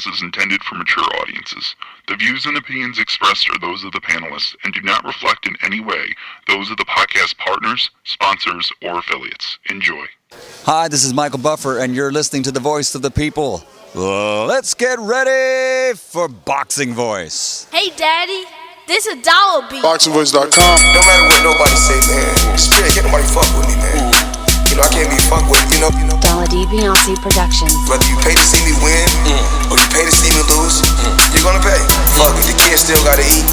is intended for mature audiences. The views and opinions expressed are those of the panelists and do not reflect in any way those of the podcast partners, sponsors, or affiliates. Enjoy. Hi, this is Michael Buffer, and you're listening to the voice of the people. Let's get ready for Boxing Voice. Hey, Daddy, this a dollar beat. ThaBoxingvoice.com. No matter what nobody say, man. Spirit, can't nobody fuck with me, man. You know, I can't be fucked with, you know. Dollar D Beyonce Productions. Whether you pay to see me win, or you pay to see me lose, you're gonna pay. Fuck it, your kids still gotta eat.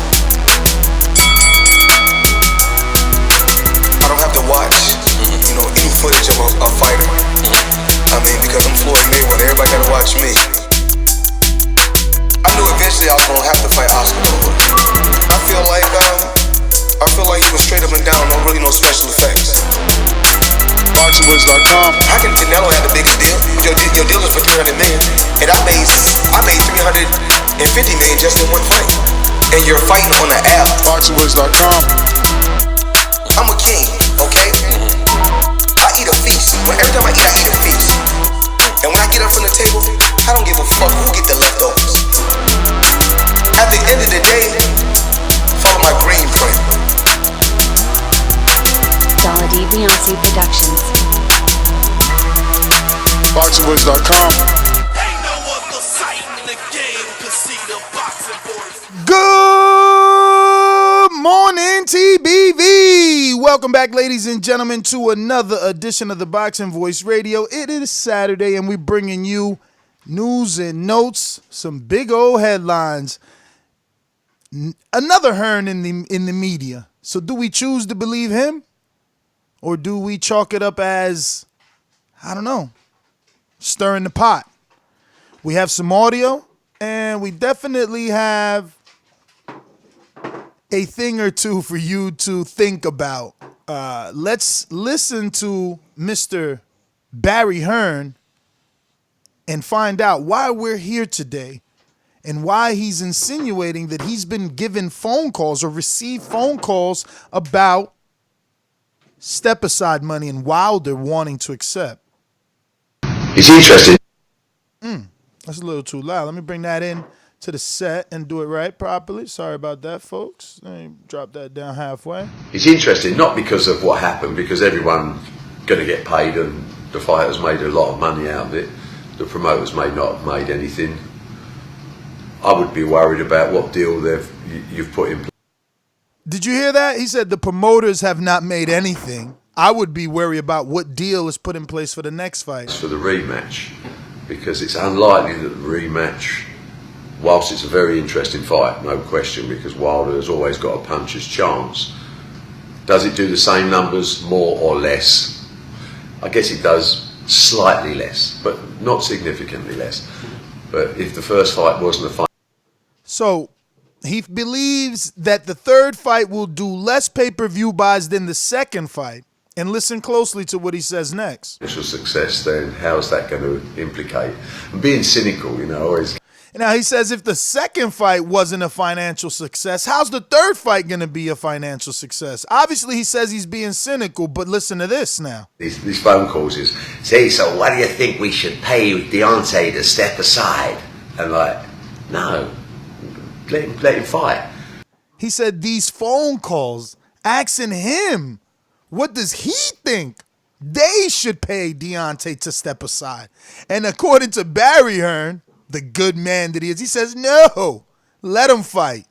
I don't have to watch, you know, any footage of a fighter. I mean, because I'm Floyd Mayweather, everybody gotta watch me. I knew eventually I was gonna have to fight Oscar. I feel like he was straight up and down, no special effects. ThaBoxingvoice.com. How can Canelo have the biggest deal? Your deal is for 300 million, and I made 350 million just in one fight. And you're fighting on the app. ThaBoxingvoice.com. I'm a king, okay? I eat a feast. Every time I eat a feast. And when I get up from the table, I don't give a fuck who get the leftovers. At the end of the day, follow my green print. Dollar D Beyonce Productions. ThaBoxingvoice.com. Ain't no other sight in the game to see the boxing boys. Good morning, TBV. Welcome back, ladies and gentlemen, to another edition of the Boxing Voice Radio. It is Saturday, and we're bringing you news and notes, some big old headlines. Another Hearn in the media. So do we choose to believe him? Or do we chalk it up as, I don't know, stirring the pot? We have some audio, and we definitely have a thing or two for you to think about. Let's listen to Mr. Barry Hearn and find out why we're here today and why he's insinuating that he's been given phone calls or received phone calls about step-aside money and Wilder wanting to accept. He's interested. That's a little too loud. Let me bring that in to the set and do it right properly. Sorry about that, folks. Let me drop that down halfway. He's interested not because of what happened, because everyone's going to get paid and the fighters made a lot of money out of it. The promoters may not have made anything. I would be worried about what deal you've put in place. Did you hear that? He said the promoters have not made anything. I would be worried about what deal is put in place for the next fight. For the rematch, because it's unlikely that the rematch, whilst it's a very interesting fight, no question, because Wilder has always got a puncher's chance. Does it do the same numbers, more or less? I guess it does slightly less, but not significantly less. But if the first fight wasn't a fight... So he believes that the third fight will do less pay-per-view buys than the second fight. And listen closely to what he says next. Initial success, then how's that going to implicate? I'm being cynical, always. Now, he says if the second fight wasn't a financial success, how's the third fight going to be a financial success? Obviously, he says he's being cynical, but listen to this now. These phone calls is, say, so what do you think we should pay Deontay to step aside? And no, let him fight. He said these phone calls asking him, what does he think they should pay Deontay to step aside? And according to Barry Hearn, the good man that he is, he says, no, let him fight.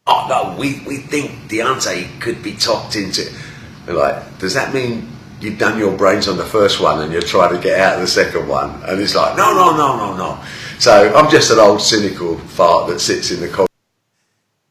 Oh, no, we think Deontay could be talked into. Does that mean you've done your brains on the first one and you're trying to get out of the second one? And it's no. So I'm just an old cynical fart that sits in the corner.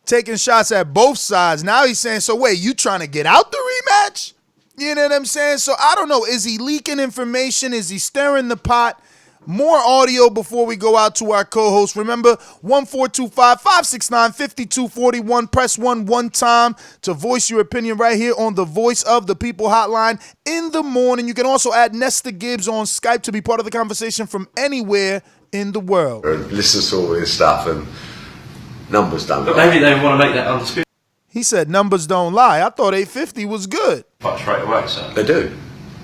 Taking shots at both sides. Now he's saying, so wait, you trying to get out the rematch? You know what I'm saying? So I don't know. Is he leaking information? Is he stirring the pot? More audio before we go out to our co-host. Remember, 1425-569-5241. Press 1 time to voice your opinion right here on the Voice of the People hotline in the morning. You can also add Nesta Gibbs on Skype to be part of the conversation from anywhere in the world. Listen to all this stuff and numbers don't But maybe they want to make that undisputed. He said numbers don't lie. I thought 850 was good. Fight straight away, so. They do.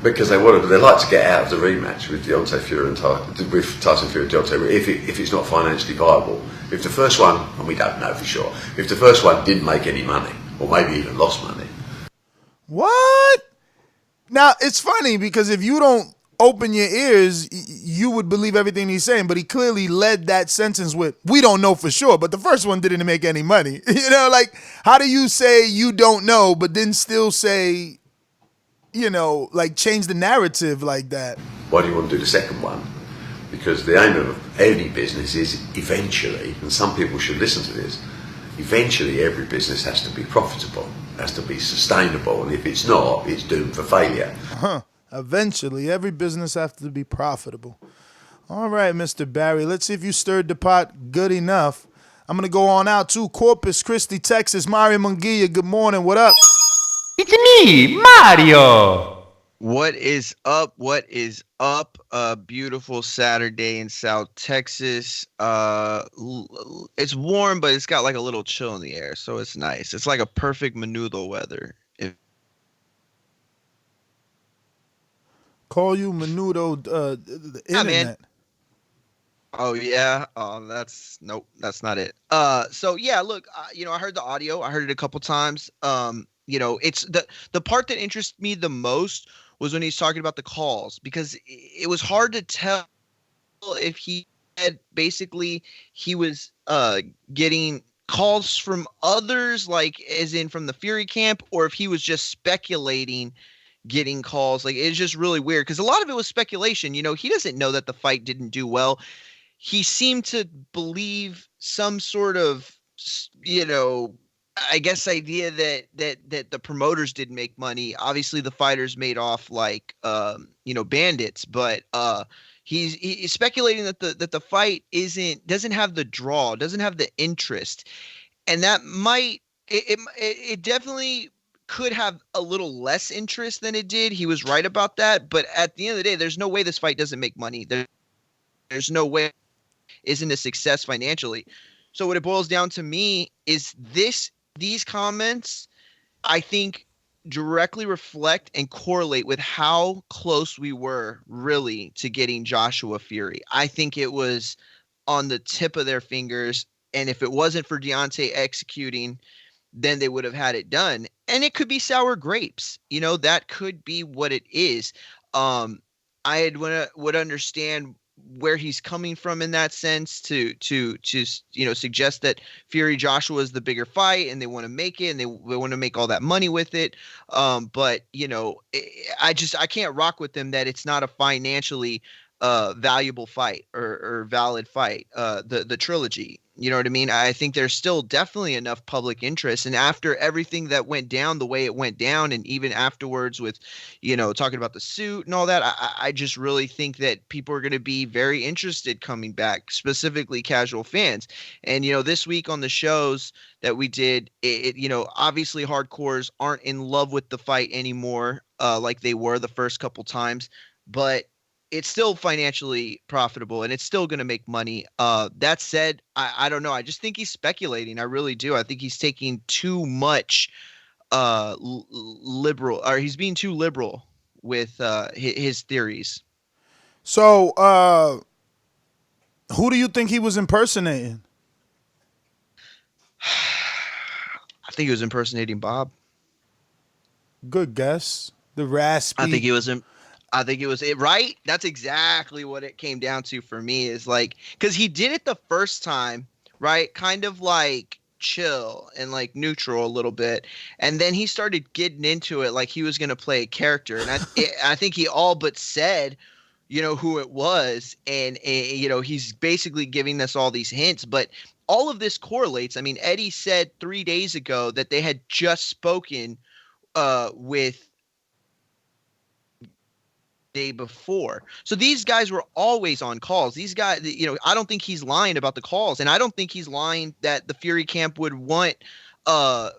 Because they like to get out of the rematch with Deontay Fury and with Tyson Fury and Deontay if it's not financially viable. If the first one, and we don't know for sure, if the first one didn't make any money, or maybe even lost money. What? Now, it's funny because if you don't open your ears, you would believe everything he's saying, but he clearly led that sentence with, we don't know for sure, but the first one didn't make any money. You know, like, how do you say you don't know, but then still say, you know, like change the narrative like that? Why do you want to do the second one? Because the aim of any business is eventually, and some people should listen to this, eventually every business has to be profitable, has to be sustainable, and if it's not, it's doomed for failure. Eventually, every business has to be profitable. All right, Mr. Barry, let's see if you stirred the pot good enough. I'm going to go on out to Corpus Christi, Texas. Mario Munguia, good morning. What up? It's me, Mario. What is up? What is up? A beautiful Saturday in South Texas. It's warm, but it's got like a little chill in the air, so it's nice. It's like a perfect menudo weather. Call you menudo, the internet. Man. Oh yeah. That's not it. So yeah, look, I heard the audio. I heard it a couple times. It's the part that interests me the most was when he's talking about the calls, because it was hard to tell if he was getting calls from others, like as in from the Fury camp, or if he was just speculating getting calls. Like, it's just really weird because a lot of it was speculation. He doesn't know that the fight didn't do well. He seemed to believe some sort of, I guess idea that the promoters didn't make money. Obviously the fighters made off like bandits, but he's speculating that the fight doesn't have the draw, doesn't have the interest, and that might it definitely could have a little less interest than it did. He was right about that, but at the end of the day, there's no way this fight doesn't make money. There's no way it isn't a success financially. So what it boils down to me is these comments, I think, directly reflect and correlate with how close we were really to getting Joshua Fury. I think it was on the tip of their fingers, and if it wasn't for Deontay executing, then they would have had it done. And it could be sour grapes. That could be what it is. I would understand where he's coming from in that sense to suggest that Fury Joshua is the bigger fight and they want to make it and they want to make all that money with it. But I can't rock with them that it's not a financially valuable fight or valid fight. The trilogy. You know what I mean? I think there's still definitely enough public interest. And after everything that went down the way it went down, and even afterwards with, talking about the suit and all that, I just really think that people are going to be very interested coming back, specifically casual fans. And, this week on the shows that we did, obviously hardcores aren't in love with the fight anymore, like they were the first couple times, but it's still financially profitable and it's still going to make money. That said, I don't know. I just think he's speculating. I really do. I think he's taking too much liberal, or he's being too liberal with his theories. So who do you think he was impersonating? I think he was impersonating Bob. Good guess. The raspy. I think it was it, right? That's exactly what it came down to for me, is like, because he did it the first time, right? Kind of like chill and like neutral a little bit. And then he started getting into it like he was going to play a character. And I think he all but said, who it was. And, he's basically giving us all these hints. But all of this correlates. I mean, Eddie said 3 days ago that they had just spoken with day before. So these guys were always on calls. These guys, I don't think he's lying about the calls, and I don't think he's lying that the Fury camp would want to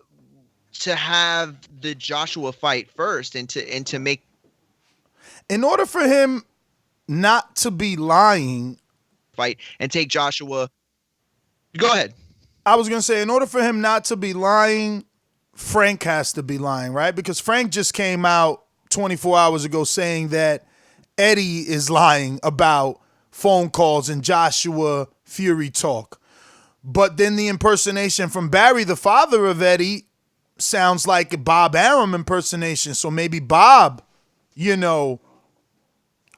have the Joshua fight first and to make. In order for him not to be lying, fight and take Joshua. Go ahead. I was gonna say, in order for him not to be lying, Frank has to be lying, right? Because Frank just came out 24 hours ago saying that Eddie is lying about phone calls and Joshua Fury talk. But then the impersonation from Barry, the father of Eddie, sounds like a Bob Arum impersonation. So maybe Bob,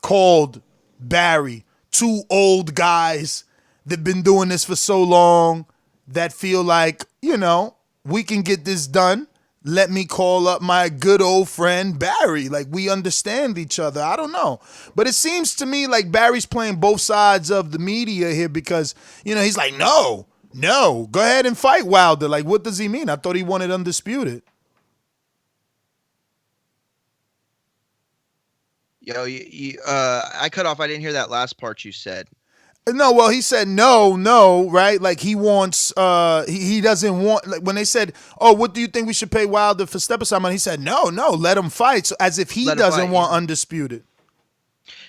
called Barry. Two old guys that've been doing this for so long that feel like, we can get this done. Let me call up my good old friend Barry. Like, we understand each other. I don't know. But it seems to me like Barry's playing both sides of the media here because, he's like, no, go ahead and fight Wilder. Like, what does he mean? I thought he wanted undisputed. Yo, I cut off. I didn't hear that last part you said. No, well, he said no, right? Like he wants, he doesn't want. Like when they said, "Oh, what do you think we should pay Wilder for step aside money?" He said, "No, let him fight." So as if he doesn't want undisputed.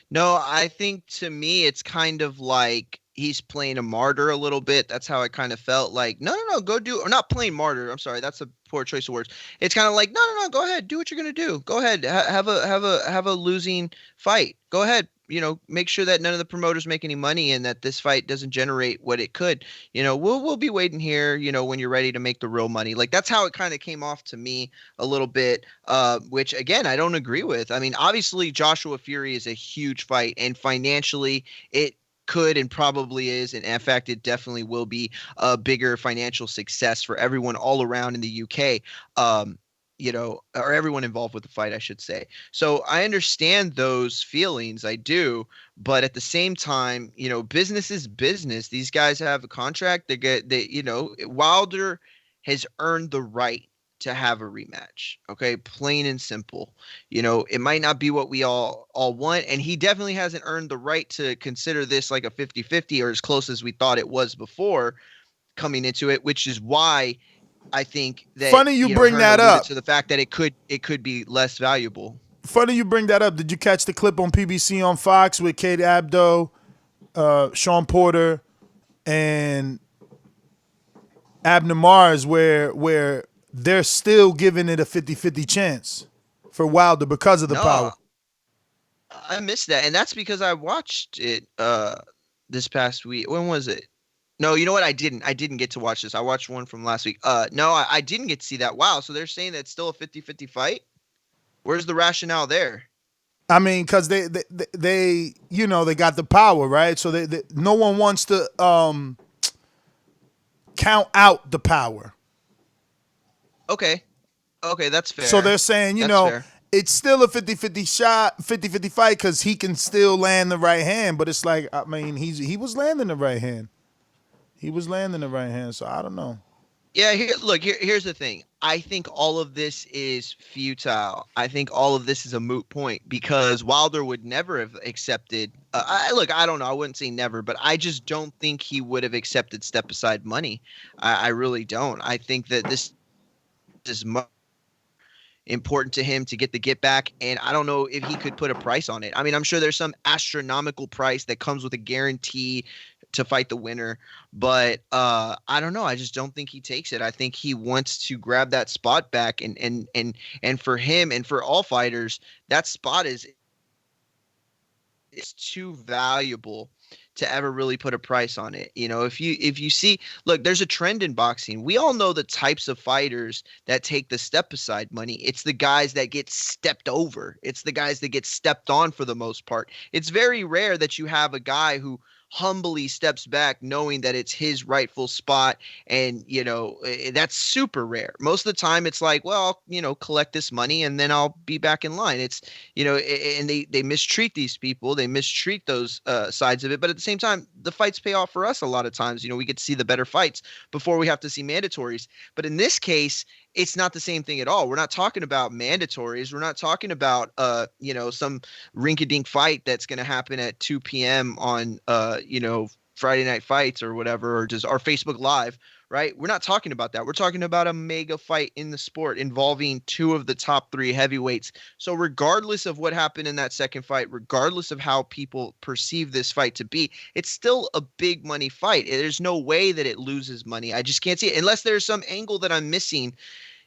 No, I think to me it's kind of like he's playing a martyr a little bit. That's how it kind of felt. Like, no, go do, or not playing martyr. I'm sorry, that's a poor choice of words. It's kind of like, no, go ahead, do what you're gonna do. Go ahead, have a losing fight. Go ahead. Make sure that none of the promoters make any money and that this fight doesn't generate what it could. We'll be waiting here, when you're ready to make the real money. Like, that's how it kind of came off to me a little bit, which, again, I don't agree with. I mean, obviously, Joshua Fury is a huge fight, and financially, it could and probably is, and in fact, it definitely will be a bigger financial success for everyone all around in the UK. Or everyone involved with the fight, I should say. So I understand those feelings. I do. But at the same time, business is business. These guys have a contract. Wilder has earned the right to have a rematch. Okay. Plain and simple. It might not be what we all want. And he definitely hasn't earned the right to consider this like a 50-50 or as close as we thought it was before coming into it, which is why I think that funny you bring Hearn that up to the fact that it could be less valuable. Funny you bring that up. Did you catch the clip on PBC on Fox with Kate Abdo, Sean Porter, and Abner Mars where they're still giving it a 50-50 chance for Wilder because of the power? I missed that, and that's because I watched it this past week. When was it? No, you know what? I didn't get to watch this. I watched one from last week. No, I didn't get to see that. Wow. So they're saying that it's still a 50-50 fight? Where's the rationale there? I mean, because they got the power, right? So they no one wants to count out the power. Okay, that's fair. So they're saying, it's still a 50-50 shot, 50-50 fight because he can still land the right hand. But it's like, I mean, he was landing the right hand. So I don't know. Yeah, here's the thing. I think all of this is futile. I think all of this is a moot point because Wilder would never have accepted. I don't know. I wouldn't say never, but I just don't think he would have accepted step aside money. I really don't. I think that this is much important to him to get the get back, and I don't know if he could put a price on it. I mean, I'm sure there's some astronomical price that comes with a guarantee to fight the winner, but I don't know. I just don't think he takes it. I think he wants to grab that spot back, and for him and for all fighters, that spot is too valuable to ever really put a price on it. If you see, look, there's a trend in boxing. We all know the types of fighters that take the step aside money. It's the guys that get stepped over. It's the guys that get stepped on for the most part. It's very rare that you have a guy who humbly steps back knowing that it's his rightful spot, and that's super rare. Most of the time it's like, well, I'll collect this money and then I'll be back in line. It's and they mistreat these people, they mistreat those sides of it, but at the same time the fights pay off for us a lot of times. We get to see the better fights before we have to see mandatories. But in this case, it's not the same thing at all. We're not talking about mandatories. We're not talking about some rinky-dink fight that's going to happen at 2 p.m. on Friday Night Fights or whatever, or just our Facebook Live, right? We're not talking about that. We're talking about a mega fight in the sport involving two of the top 3 heavyweights. So regardless of what happened in that second fight, regardless of how people perceive this fight to be, it's still a big money fight. There's no way that it loses money. I just can't see it unless there's some angle that I'm missing.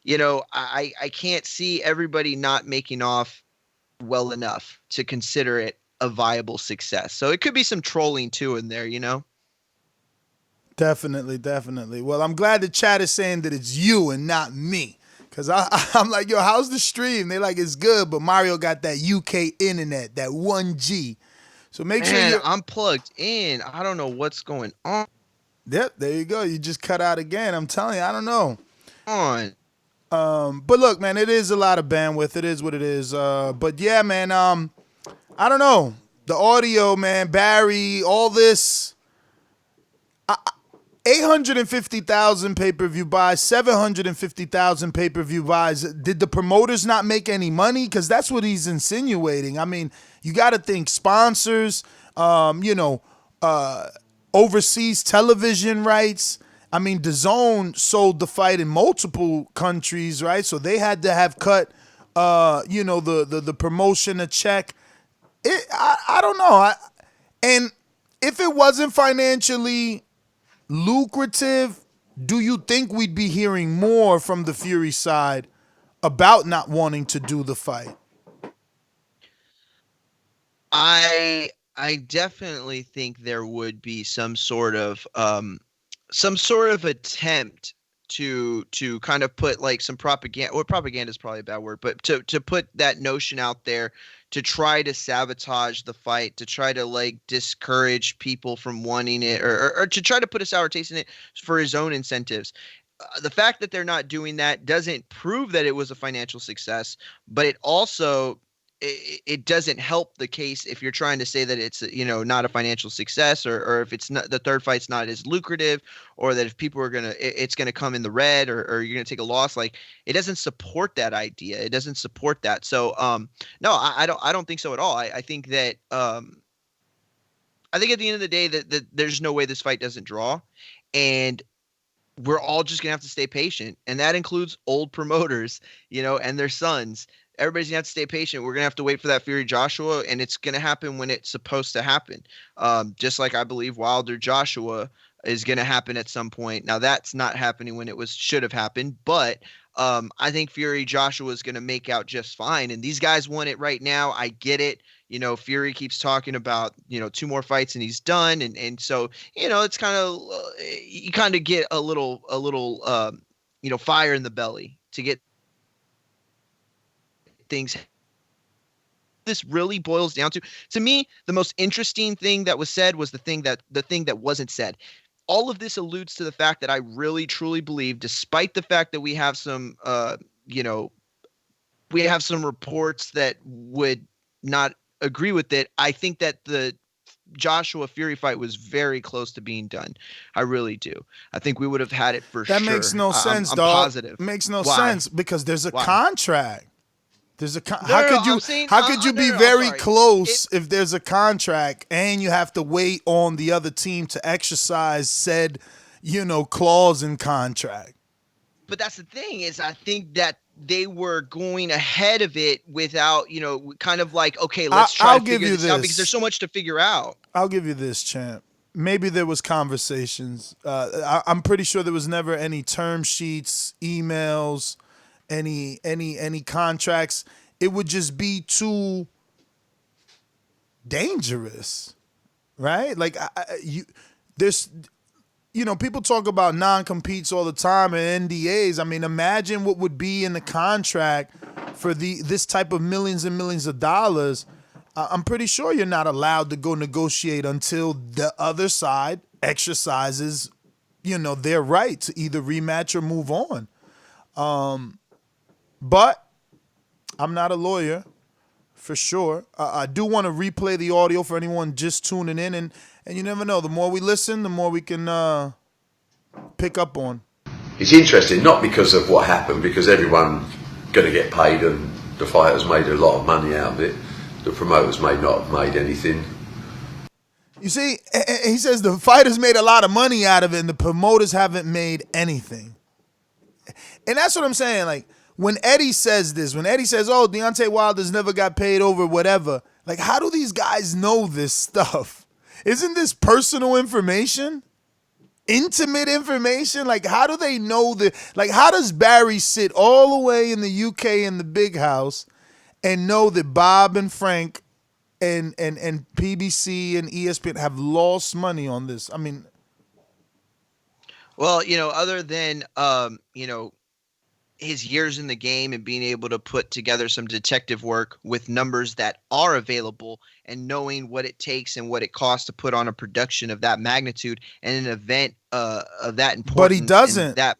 I can't see everybody not making off well enough to consider it a viable success. So it could be some trolling too in there, you know? Definitely, definitely. Well, I'm glad the chat is saying that it's you and not me. Because I'm like, yo, how's the stream? They like, it's good, but Mario got that UK internet, that 1G. So make sure Man, you're... I'm plugged in. I don't know what's going on. Yep, there you go. You just cut out again. I'm telling you, I don't know. On. But look, man, it is a lot of bandwidth. It is what it is. But yeah, man, I don't know. The audio, man, Barry, all this... 850,000 pay-per-view buys, 750,000 pay-per-view buys. Did the promoters not make any money? Because that's what he's insinuating. I mean, you got to think sponsors, overseas television rights. I mean, Dazn sold the fight in multiple countries, right? So they had to have cut, the promotion a check. I don't know. And if it wasn't financially lucrative, do you think we'd be hearing more from the Fury side about not wanting to do the fight? I definitely think there would be some sort of attempt to kind of put like some propaganda, or propaganda is probably a bad word, but to put that notion out there to try to sabotage the fight, to try to like discourage people from wanting it, or to try to put a sour taste in it for his own incentives. The fact that they're not doing that doesn't prove that it was a financial success, but it also it doesn't help the case if you're trying to say that it's not a financial success, or if it's not, the third fight's not as lucrative, or that if people are it's gonna come in the red, or you're gonna take a loss. Like, it doesn't support that idea. It doesn't support that. So no, I don't think so at all. I think that I think at the end of the day that there's no way this fight doesn't draw, and we're all just gonna have to stay patient, and that includes old promoters, and their sons. Everybody's gonna have to stay patient. We're gonna have to wait for that Fury Joshua, and it's gonna happen when it's supposed to happen. Just like I believe Wilder Joshua is gonna happen at some point. Now that's not happening when it should have happened, but I think Fury Joshua is gonna make out just fine. And these guys want it right now. I get it. Fury keeps talking about 2 more fights and he's done, and so it's kind of you kind of get a little fire in the belly to get things. This really boils down to me, the most interesting thing that was said was the thing that wasn't said. All of this alludes to the fact that I really truly believe, despite the fact that we have some reports that would not agree with it, I think that the Joshua Fury fight was very close to being done. I really do. I think we would have had it for sure. That makes no sense, I'm dog. positive. Makes no Why? sense because there's a contract. There's a how could you be very close if there's a contract and you have to wait on the other team to exercise said, clause in contract? But that's the thing, is I think that they were going ahead of it without, kind of like, okay, let's try to figure this out, because there's so much to figure out. I'll give you this, champ. Maybe there was conversations. I'm pretty sure there was never any term sheets, emails, any contracts. It would just be too dangerous, right? Like people talk about non-competes all the time and NDAs. I mean, imagine what would be in the contract for this type of millions and millions of dollars. I'm pretty sure you're not allowed to go negotiate until the other side exercises, their right to either rematch or move on. But I'm not a lawyer, for sure. I do want to replay the audio for anyone just tuning in, and you never know. The more we listen, the more we can pick up on. It's interesting, not because of what happened, because everyone's going to get paid, and the fighters made a lot of money out of it. The promoters may not have made anything. You see, he says the fighters made a lot of money out of it, and the promoters haven't made anything. And that's what I'm saying. Like, when Eddie says this, oh, Deontay Wilder's never got paid over whatever, like, how do these guys know this stuff? Isn't this personal information? Intimate information? Like, how do they know that? Like, how does Barry sit all the way in the UK in the big house and know that Bob and Frank and PBC and ESPN have lost money on this. I mean, Well, other than his years in the game and being able to put together some detective work with numbers that are available and knowing what it takes and what it costs to put on a production of that magnitude and an event of that importance. but he doesn't. That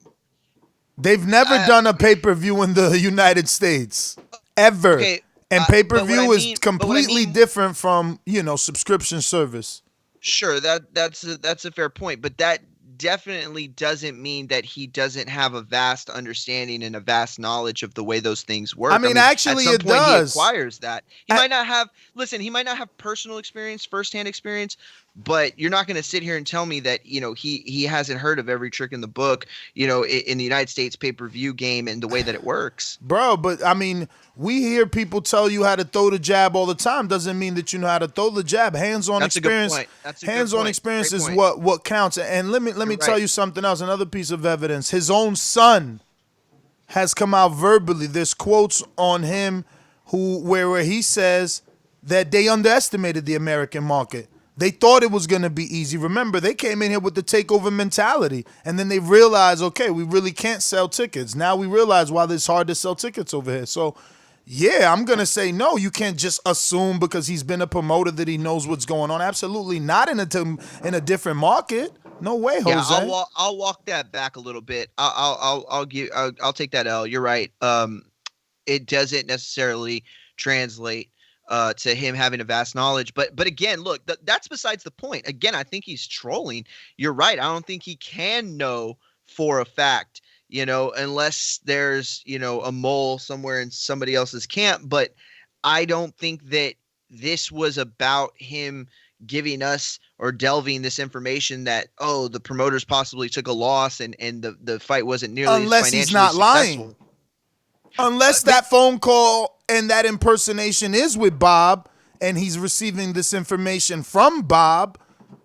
They've never done a pay-per-view in the United States ever. Okay, and but what I pay-per-view is mean- completely different from, subscription service. Sure, that's a fair point, but that definitely doesn't mean that he doesn't have a vast understanding and a vast knowledge of the way those things work. I mean, actually, at some it point does. He acquires that. He might not have. Listen, he might not have personal experience, firsthand experience, but you're not going to sit here and tell me that he hasn't heard of every trick in the book. In the United States pay-per-view game and the way that it works. Bro, but I mean, we hear people tell you how to throw the jab all the time. Doesn't mean that you know how to throw the jab. Hands-on That's a good experience. point. That's a good Hands-on point. experience Great is point. what counts. And let me You're tell right. you something else. Another piece of evidence. His own son has come out verbally. There's quotes on him where he says that they underestimated the American market. They thought it was going to be easy. Remember, they came in here with the takeover mentality, and then they realized, okay, we really can't sell tickets. Now we realize why it's hard to sell tickets over here. So, yeah, I'm going to say no. You can't just assume because he's been a promoter that he knows what's going on. Absolutely not in a different market. No way, Jose. Yeah, I'll walk that back a little bit. I'll take that L. You're right. It doesn't necessarily translate to him having a vast knowledge, but again, look, that's besides the point. Again, I think he's trolling. You're right. I don't think he can know for a fact, unless there's a mole somewhere in somebody else's camp. But I don't think that this was about him giving us or delving this information that the promoters possibly took a loss and the fight wasn't nearly Unless as he's financially not successful. lying. Unless that phone call and that impersonation is with Bob and he's receiving this information from Bob,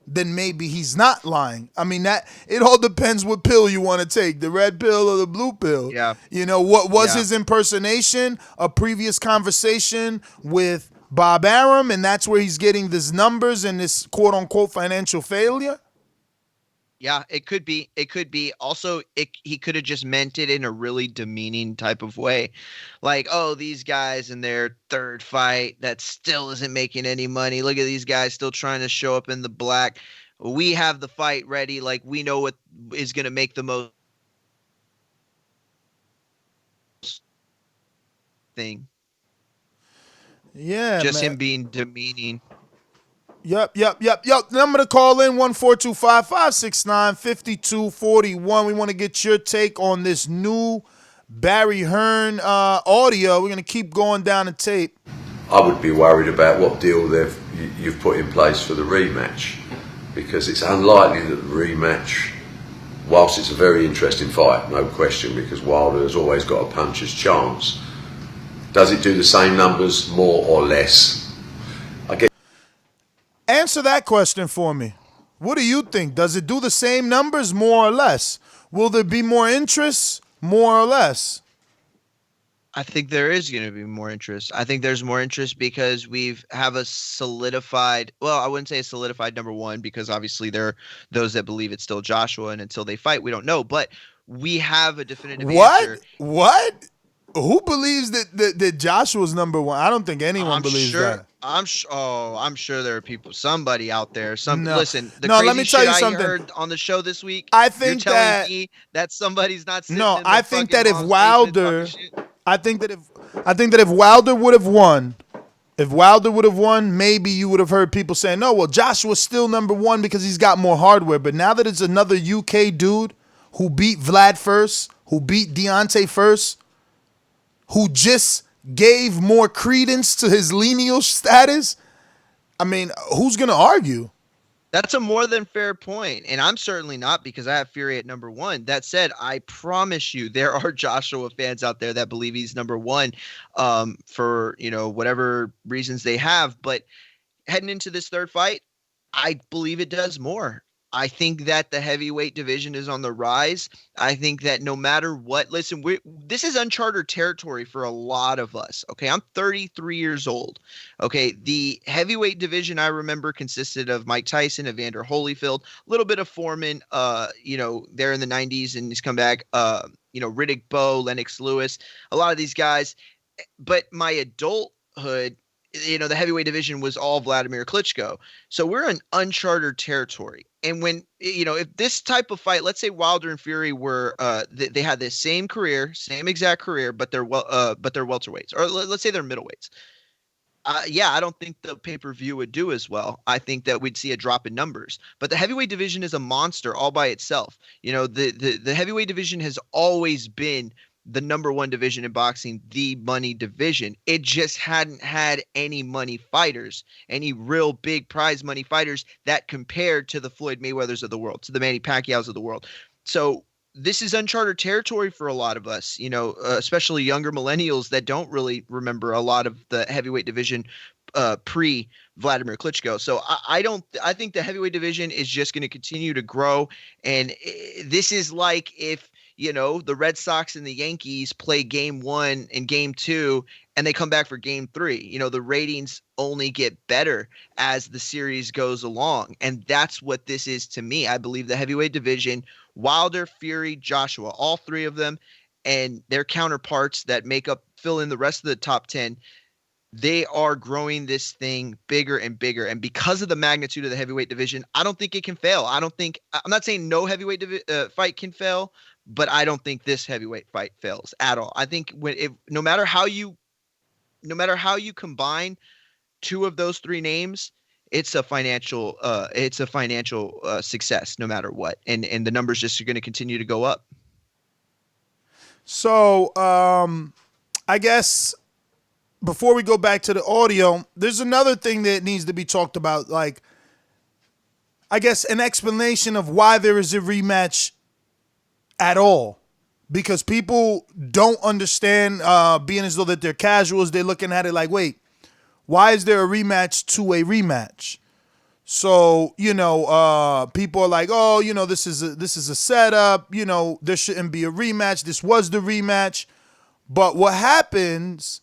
then maybe he's not lying. I mean, that it all depends what pill you want to take, the red pill or the blue pill. Yeah. What was his impersonation? A previous conversation with Bob Arum, and that's where he's getting these numbers and this quote-unquote financial failure? Yeah, it could be. It could be. Also, he could have just meant it in a really demeaning type of way. Like, these guys in their third fight that still isn't making any money. Look at these guys still trying to show up in the black. We have the fight ready. Like, we know what is going to make the most thing. Yeah, Just man. him being demeaning. Yep. The number to call in, 1-425-569-5241. We want to get your take on this new Barry Hearn audio. We're going to keep going down the tape. I would be worried about what deal you've put in place for the rematch, because it's unlikely that the rematch, whilst it's a very interesting fight, no question, because Wilder has always got a puncher's chance, does it do the same numbers, more or less? Answer that question for me. What do you think? Does it do the same numbers, more or less? Will there be more interest, more or less? I think there is going to be more interest. I think there's more interest because have a solidified, well, I wouldn't say a solidified number one, because obviously there are those that believe it's still Joshua, and until they fight, we don't know. But we have a definitive answer. What? Who believes that Joshua's number one? I don't think anyone believes that. I'm sure there are people, somebody out there. No. Listen, the No, crazy let me tell shit you I something. heard on the show this week. I think you're telling that me that somebody's not sitting no. in the I think that if fucking Wilder, mom's basement talking shit? I think that if Wilder would have won, maybe you would have heard people saying, "No, well, Joshua's still number one because he's got more hardware." But now that it's another UK dude who beat Vlad first, who beat Deontay first, who just gave more credence to his lineage status, I mean, who's going to argue? That's a more than fair point, and I'm certainly not, because I have Fury at number one. That said, I promise you there are Joshua fans out there that believe he's number one for whatever reasons they have. But heading into this third fight, I believe it does more. I think that the heavyweight division is on the rise. I think that no matter what, listen, this is uncharted territory for a lot of us. Okay, I'm 33 years old. Okay, the heavyweight division I remember consisted of Mike Tyson, Evander Holyfield, a little bit of Foreman, there in the 90s, and he's come back. Riddick Bowe, Lennox Lewis, a lot of these guys. But my adulthood, the heavyweight division was all Vladimir Klitschko. So we're in uncharted territory. And when, if this type of fight, let's say Wilder and Fury were, they had the same exact career, but they're welterweights, or let's say they're middleweights. I don't think the pay-per-view would do as well. I think that we'd see a drop in numbers. But the heavyweight division is a monster all by itself. The heavyweight division has always been the number one division in boxing, the money division. It just hadn't had any money fighters, any real big prize money fighters that compared to the Floyd Mayweathers of the world, to the Manny Pacquiaos of the world. So this is uncharted territory for a lot of us, especially younger millennials that don't really remember a lot of the heavyweight division pre Vladimir Klitschko. So I think the heavyweight division is just going to continue to grow. And this is like if, the Red Sox and the Yankees play game 1 and game 2, and they come back for game 3. The ratings only get better as the series goes along. And that's what this is to me. I believe the heavyweight division, Wilder, Fury, Joshua, all three of them, and their counterparts that fill in the rest of the top 10, they are growing this thing bigger and bigger. And because of the magnitude of the heavyweight division, I don't think it can fail. I'm not saying no heavyweight fight can fail, but I don't think this heavyweight fight fails at all. I think no matter how you combine two of those three names, it's a financial success no matter what, and the numbers just are going to continue to go up. So I guess before we go back to the audio, there's another thing that needs to be talked about, like I guess an explanation of why there is a rematch at all, because people don't understand, being as though that they're casuals. They're looking at it like, wait, why is there a rematch to a rematch? So, people are like, oh, this is a setup. There shouldn't be a rematch. This was the rematch. But what happens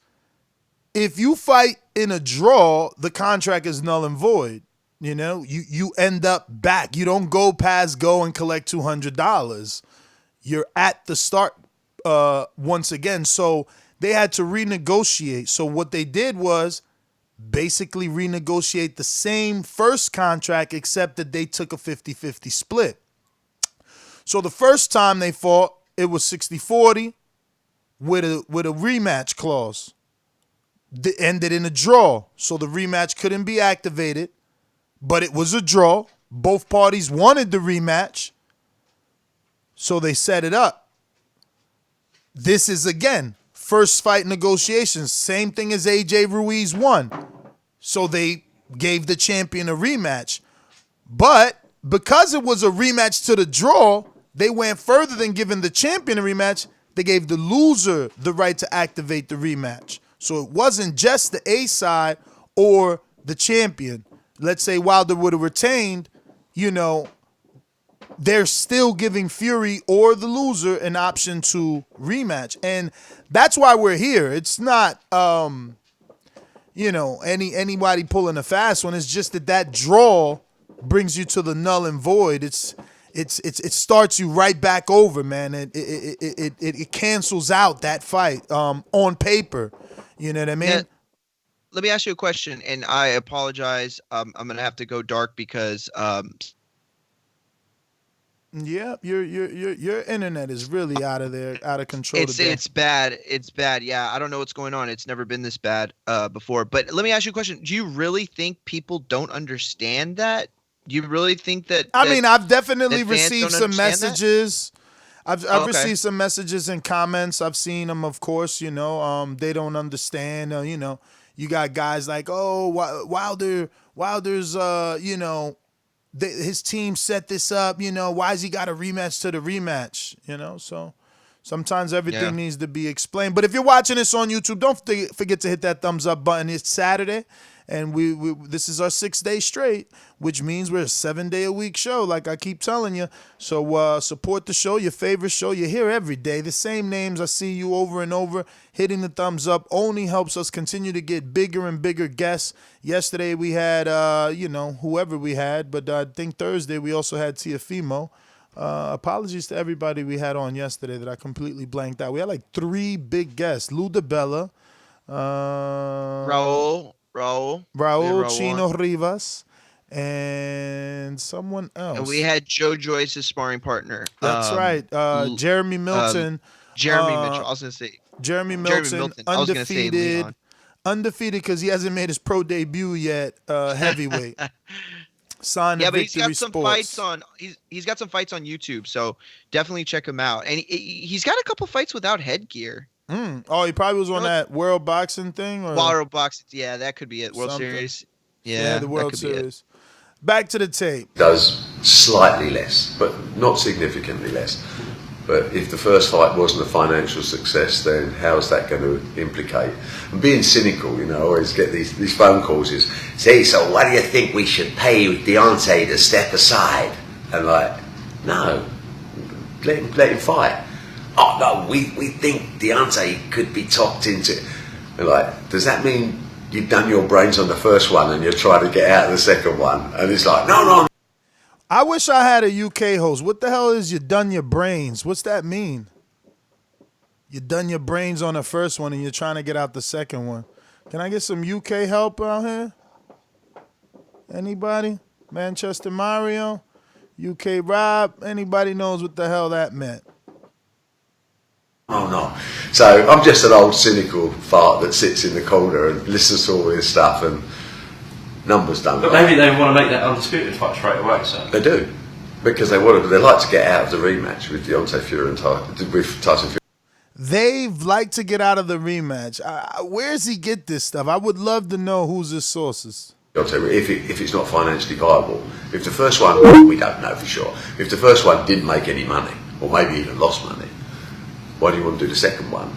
if you fight in a draw, the contract is null and void. You end up back. You don't go past go and collect $200. You're at the start once again. So they had to renegotiate. So what they did was basically renegotiate the same first contract, except that they took a 50-50 split. So the first time they fought, it was 60-40 with a rematch clause. It ended in a draw. So the rematch couldn't be activated, but it was a draw. Both parties wanted the rematch. So they set it up. This is, again, first fight negotiations. Same thing as AJ Ruiz won. So they gave the champion a rematch. But because it was a rematch to the draw, they went further than giving the champion a rematch. They gave the loser the right to activate the rematch. So it wasn't just the A side or the champion. Let's say Wilder would have retained, they're still giving Fury or the loser an option to rematch. And that's why we're here. It's not, anybody pulling a fast one. It's just that draw brings you to the null and void. It starts you right back over, man. It cancels out that fight on paper. You know what I mean? Now, let me ask you a question, and I apologize. I'm going to have to go dark because yeah, your internet is really out of control. It's bad. It's bad. Yeah, I don't know what's going on. It's never been this bad before. But let me ask you a question. Do you really think people don't understand that? Do you really think that? I mean, I've definitely received some messages. I've received some messages and comments. I've seen them, of course. They don't understand. You got guys like, oh, Wilder's, his team set this up. Why has he got a rematch to the rematch? So sometimes everything needs to be explained. But if you're watching this on YouTube, don't forget to hit that thumbs up button. It's Saturday, and we this is our 6th day straight, which means we're a 7-day-a-week show, like I keep telling you. So support the show, your favorite show. You're here every day. The same names. I see you over and over. Hitting the thumbs up only helps us continue to get bigger and bigger guests. Yesterday we had, whoever we had, but I think Thursday we also had Tiafimo. Apologies to everybody we had on yesterday that I completely blanked out. We had like 3 big guests. Lou DeBella, Raul, Chino Rivas, and someone else. and we had Joe Joyce's sparring partner. That's right. Jeremy Milton. Jeremy Mitchell. I was gonna say Jeremy Milton. I was gonna say Leon. Undefeated because he hasn't made his pro debut yet. Heavyweight. Signed to But he's got some Sports. fights on. He's got some fights on YouTube, so definitely check him out. And he's got a couple fights without headgear. Oh, he probably was on that World Boxing thing, or World Boxing. Yeah, that could be it. World something. Series. Yeah, the World Series. Back to the tape. Does slightly less, but not significantly less. But if the first fight wasn't a financial success, then how's that going to implicate? And being cynical, I always get these phone calls is, say, so what do you think we should pay Deontay to step aside? And no, let him fight. Oh no, we think Deontay could be talked into. And does that mean you've done your brains on the first one and you're trying to get out of the second one? And it's no. I wish I had a UK host. What the hell is you done your brains? What's that mean? You done your brains on the first one and you're trying to get out the second one. Can I get some UK help out here? Anybody? Manchester Mario? UK Rob? Anybody knows what the hell that meant? Oh no. So I'm just an old cynical fart that sits in the corner and listens to all this stuff and numbers don't. But maybe they want to make that undisputed fight straight away. So they do, because they like to get out of the rematch with Deontay Fury and Tyson Fury. They've like to get out of the rematch. Where does he get this stuff? I would love to know who's his sources. If it's not financially viable, if the first one, we don't know for sure. If the first one didn't make any money, or maybe even lost money, why do you want to do the second one?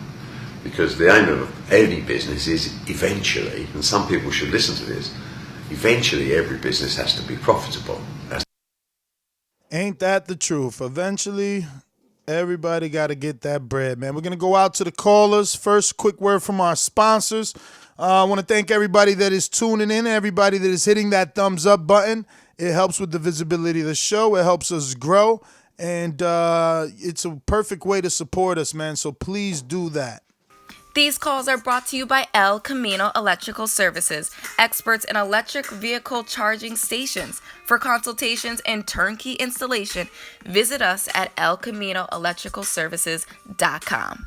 Because the aim of any business is eventually, and some people should listen to this, eventually every business has to be profitable. Ain't that the truth? Eventually, everybody got to get that bread, man. We're going to go out to the callers. First, quick word from our sponsors. I want to thank everybody that is tuning in, everybody that is hitting that thumbs up button. It helps with the visibility of the show. It helps us grow. And it's a perfect way to support us, man. So please do that. These calls are brought to you by El Camino Electrical Services, experts in electric vehicle charging stations. For consultations and turnkey installation, visit us at elcaminoelectricalservices.com.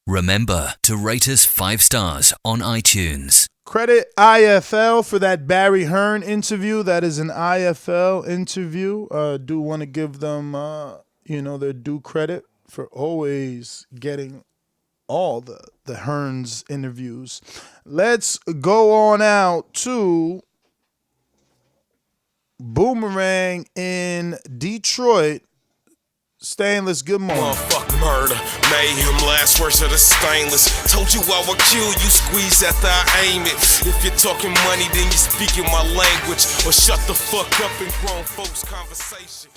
Remember to rate us 5 stars on iTunes. Credit IFL for that Barry Hearn interview. That is an IFL interview. Do want to give them, their due credit for always getting all the Hearns interviews. Let's go on out to Boomerang in Detroit. Stainless, good morning. Motherfuck murder, mayhem, last words of the stainless. Told you I would kill you, squeeze after I aim it. If you're talking money, then you're speaking my language. Or shut the fuck up in grown folks' conversation.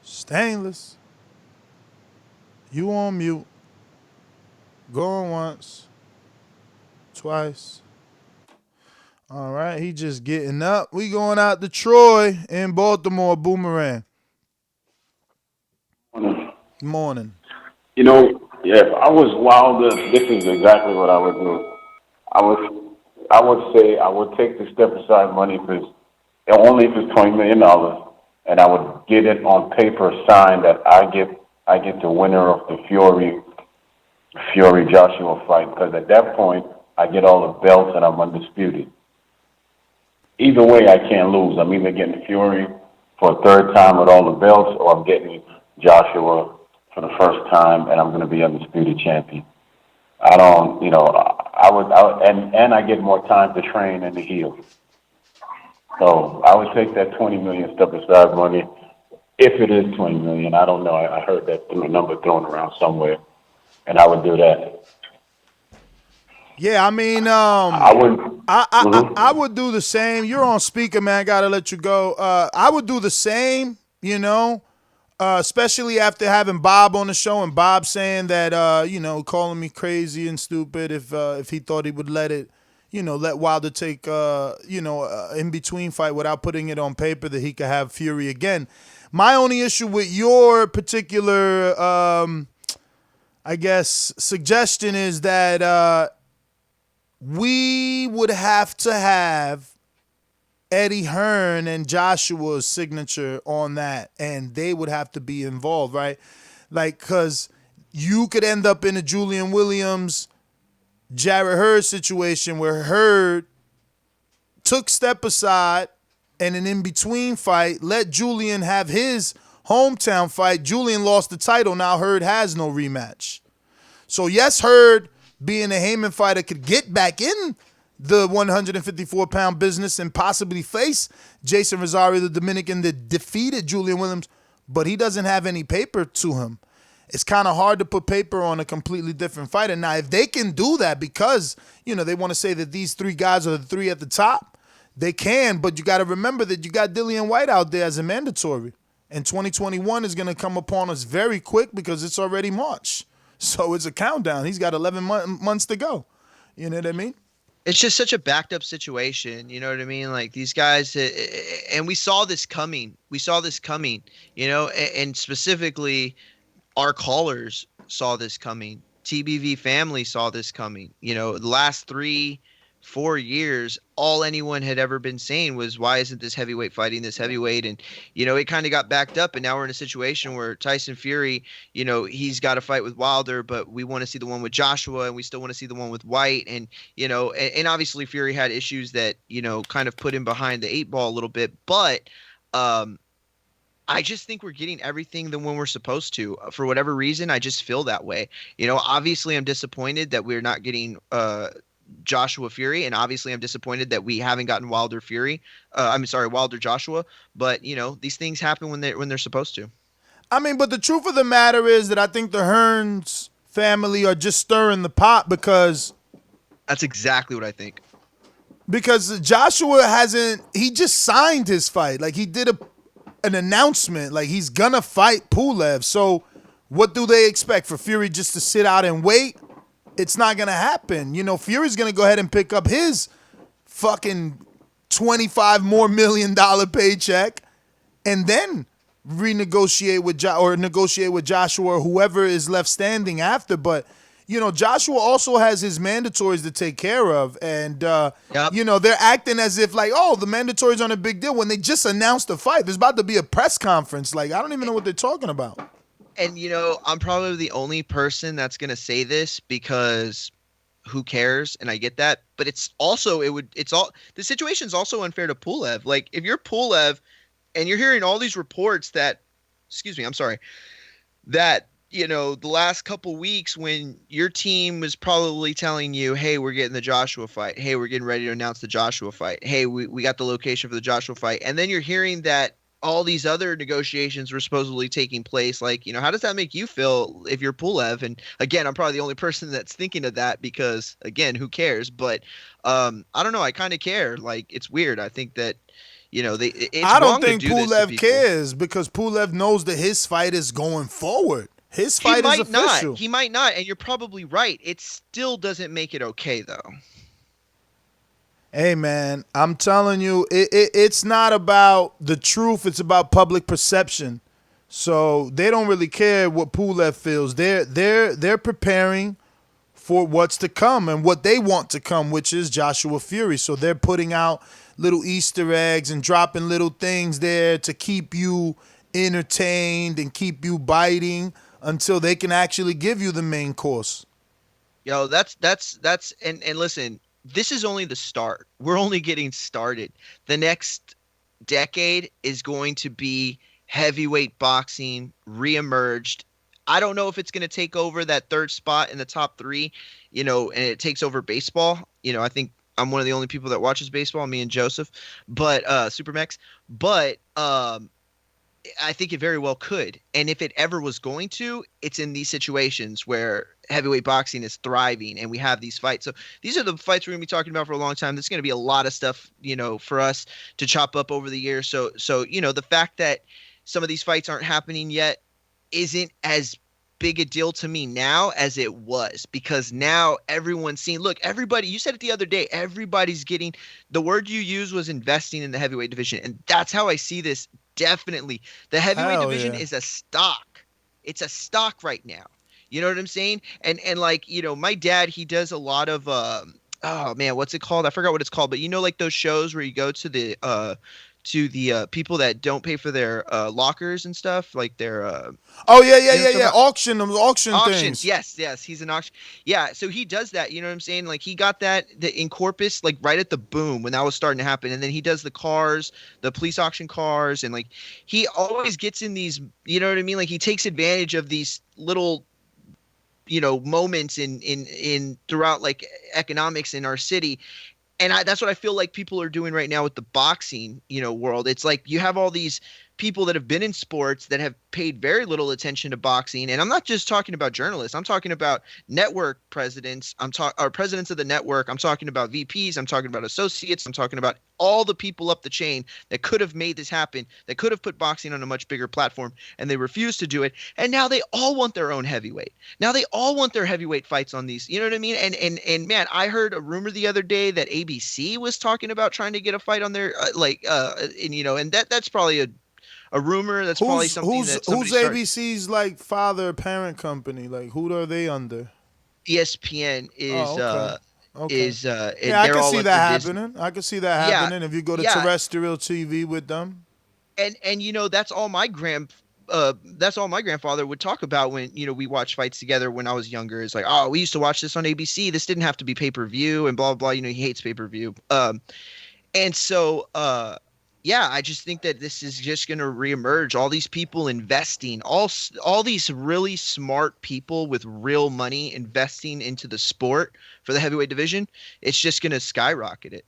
Stainless, you on mute. Going once, twice. All right, he just getting up. We going out to Troy in Baltimore. Boomerang. Morning. If I was Wilder, this is exactly what I would do. I would say I would take the step aside money only if it's $20 million, and I would get it on paper signed that I get the winner of the Fury Joshua fight, because at that point I get all the belts and I'm undisputed. Either way, I can't lose. I'm either getting Fury for a third time with all the belts, or I'm getting Joshua for the first time and I'm going to be undisputed champion. I get more time to train and to heal. So I would take that $20 million step aside money If it is 20 million, I don't know. I heard that number thrown around somewhere, and I would do that. Yeah, I mean, I wouldn't. I would do the same. You're on speaker, man. I gotta let you go. I would do the same. You know, especially after having Bob on the show and Bob saying that calling me crazy and stupid if he thought he would let Wilder take in between fight without putting it on paper that he could have Fury again. My only issue with your particular I guess suggestion is that we would have to have Eddie Hearn and Joshua's signature on that, and they would have to be involved, right? Like, because you could end up in a Julian Williams, Jarrett Hurd situation where Hurd took step aside and an in-between fight, let Julian have his hometown fight. Julian lost the title. Now Hurd has no rematch. So, yes, Hurd, being a Heyman fighter, could get back in the 154-pound business and possibly face Jason Rosario, the Dominican that defeated Julian Williams, but he doesn't have any paper to him. It's kind of hard to put paper on a completely different fighter. Now, if they can do that because, they want to say that these three guys are the three at the top, they can, but you got to remember that you got Dillian White out there as a mandatory. And 2021 is going to come upon us very quick because it's already March. So it's a countdown. He's got 11 months to go. You know what I mean? It's just such a backed up situation. You know what I mean? Like these guys, and we saw this coming. And specifically our callers saw this coming. TBV family saw this coming. The last 3-4 years, all anyone had ever been saying was, why isn't this heavyweight fighting this heavyweight? And, it kind of got backed up. And now we're in a situation where Tyson Fury, he's got to fight with Wilder, but we want to see the one with Joshua and we still want to see the one with White. And, and obviously Fury had issues that, kind of put him behind the 8 ball a little bit. But I just think we're getting everything the when we're supposed to. For whatever reason, I just feel that way. Obviously I'm disappointed that we're not getting Joshua Fury, and obviously I'm disappointed that we haven't gotten Wilder Joshua, but these things happen when they're supposed to. I mean, but the truth of the matter is that I think the Hearns family are just stirring the pot because that's exactly what I think. Because Joshua he just signed his fight. Like he did an announcement like he's gonna fight Pulev. So what do they expect, for Fury just to sit out and wait? It's not going to happen. Fury's going to go ahead and pick up his fucking $25 more million paycheck and then renegotiate negotiate with Joshua or whoever is left standing after. But, Joshua also has his mandatories to take care of. And, they're acting as if like, oh, the mandatories aren't a big deal when they just announced the fight. There's about to be a press conference. Like, I don't even know what they're talking about. And, I'm probably the only person that's going to say this because who cares? And I get that. But the situation's also unfair to Pulev. Like, if you're Pulev and you're hearing all these reports that the last couple weeks when your team was probably telling you, hey, we're getting the Joshua fight. Hey, we're getting ready to announce the Joshua fight. Hey, we got the location for the Joshua fight. And then you're hearing that all these other negotiations were supposedly taking place. Like, how does that make you feel if you're Pulev? And again, I'm probably the only person that's thinking of that because, again, who cares? But I don't know. I kind of care. Like, it's weird. I think that, I don't think Pulev cares because Pulev knows that his fight is going forward. His fight is official. He might not. And you're probably right. It still doesn't make it okay, though. Hey, man, I'm telling you, it's not about the truth. It's about public perception. So they don't really care what Pulev feels. They're preparing for what's to come and what they want to come, which is Joshua Fury. So they're putting out little Easter eggs and dropping little things there to keep you entertained and keep you biting until they can actually give you the main course. Yo, that's and listen. This is only the start. We're only getting started. The next decade is going to be heavyweight boxing reemerged. I don't know if it's going to take over that third spot in the top 3, and it takes over baseball. I think I'm one of the only people that watches baseball, me and Joseph, but Supermax. But I think it very well could. And if it ever was going to, it's in these situations where heavyweight boxing is thriving and we have these fights. So these are the fights we're going to be talking about for a long time. There's going to be a lot of stuff, for us to chop up over the years. So, the fact that some of these fights aren't happening yet isn't as big a deal to me now as it was, because now everyone's seeing, look, everybody, you said it the other day, everybody's getting, the word you used was investing in the heavyweight division. And that's how I see this. Definitely. The heavyweight division is a stock. It's a stock right now. You know what I'm saying? And like, my dad, he does a lot of, oh man, what's it called? I forgot what it's called, but like those shows where you go to the people that don't pay for their lockers and stuff, like their auction auctions. things. Yes, he's an auction. Yeah, so he does that. You know what I'm saying? Like he got that in Corpus, like right at the boom when that was starting to happen, and then he does the cars, the police auction cars, and like he always gets in these. You know what I mean? Like he takes advantage of these little moments in throughout like economics in our city. And that's what I feel like people are doing right now with the boxing, world. It's like you have all these people that have been in sports that have paid very little attention to boxing. And I'm not just talking about journalists. I'm talking about network presidents. Or presidents of the network. I'm talking about VPs. I'm talking about associates. I'm talking about all the people up the chain that could have made this happen, that could have put boxing on a much bigger platform, and they refused to do it. And now they all want their own heavyweight. Now they all want their heavyweight fights on these. You know what I mean? And man, I heard a rumor the other day that ABC was talking about trying to get a fight on their and that's probably a rumor. That's probably something who's ABC's like father parent company. Like who are they under? ESPN is is I can see that happening. I can see that happening if you go to terrestrial TV with them. And that's all my grandfather would talk about when we watched fights together when I was younger. It's like, oh, we used to watch this on ABC. This didn't have to be pay-per-view and blah blah. He hates pay-per-view. And so I just think that this is just going to reemerge. All these people investing, all these really smart people with real money investing into the sport for the heavyweight division. It's just going to skyrocket it.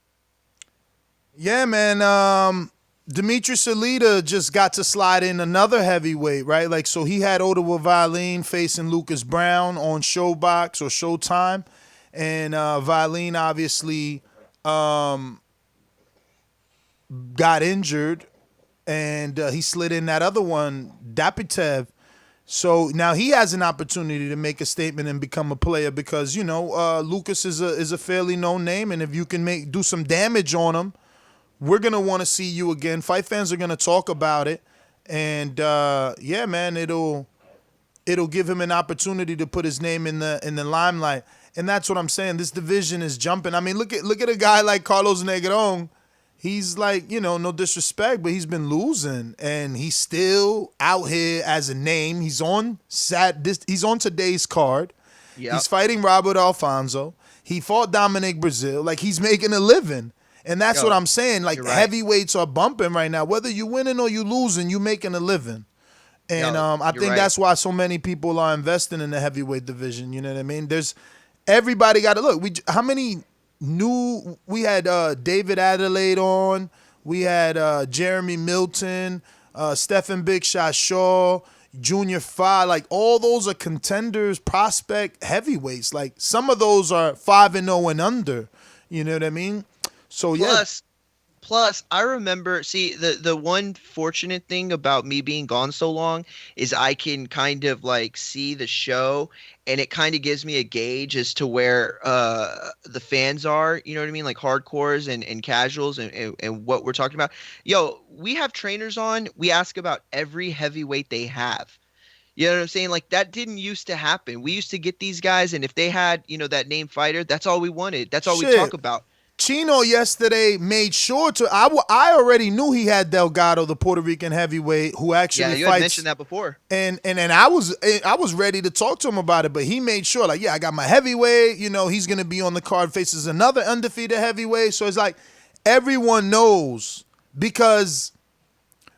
Yeah, man. Dimitra Selita just got to slide in another heavyweight, right? Like, so he had Ottawa Violin facing Lucas Brown on Showbox or Showtime. And Violin obviously got injured, and he slid in that other one, Dapitev. So now he has an opportunity to make a statement and become a player because, Lucas is a fairly known name, and if you can do some damage on him, we're going to want to see you again. Fight fans are going to talk about it. And, man, it'll give him an opportunity to put his name in the limelight. And that's what I'm saying. This division is jumping. I mean, look at a guy like Carlos Negron. He's like, no disrespect, but he's been losing. And he's still out here as a name. He's on today's card. Yep. He's fighting Robert Alfonso. He fought Dominic Brazil. Like, he's making a living. And that's what I'm saying. Like, heavyweights are bumping right now. Whether you winning or you losing, you making a living. And I think that's why so many people are investing in the heavyweight division. You know what I mean? Everybody got to look. How many we had David Adelaide on. We had Jeremy Milton, Stephen Big Shot Shaw, Junior Fa. Like, all those are contenders, prospect heavyweights. Like, some of those are 5-0 and under. You know what I mean? So Plus, I remember, the one fortunate thing about me being gone so long is I can kind of like see the show, and it kind of gives me a gauge as to where the fans are, you know what I mean? Like hardcores and casuals and what we're talking about. Yo, we have trainers on. We ask about every heavyweight they have. You know what I'm saying? Like, that didn't used to happen. We used to get these guys, and if they had, that name fighter, that's all we wanted. That's all we talk about. Chino yesterday made sure to. I already knew he had Delgado, the Puerto Rican heavyweight, who actually fights. Yeah, you had mentioned that before. And I was ready to talk to him about it, but he made sure, like, I got my heavyweight. He's gonna be on the card, faces another undefeated heavyweight. So it's like everyone knows because,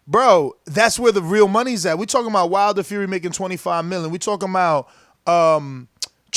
bro, that's where the real money's at. We talking about Wilder Fury making $25 million. We talking about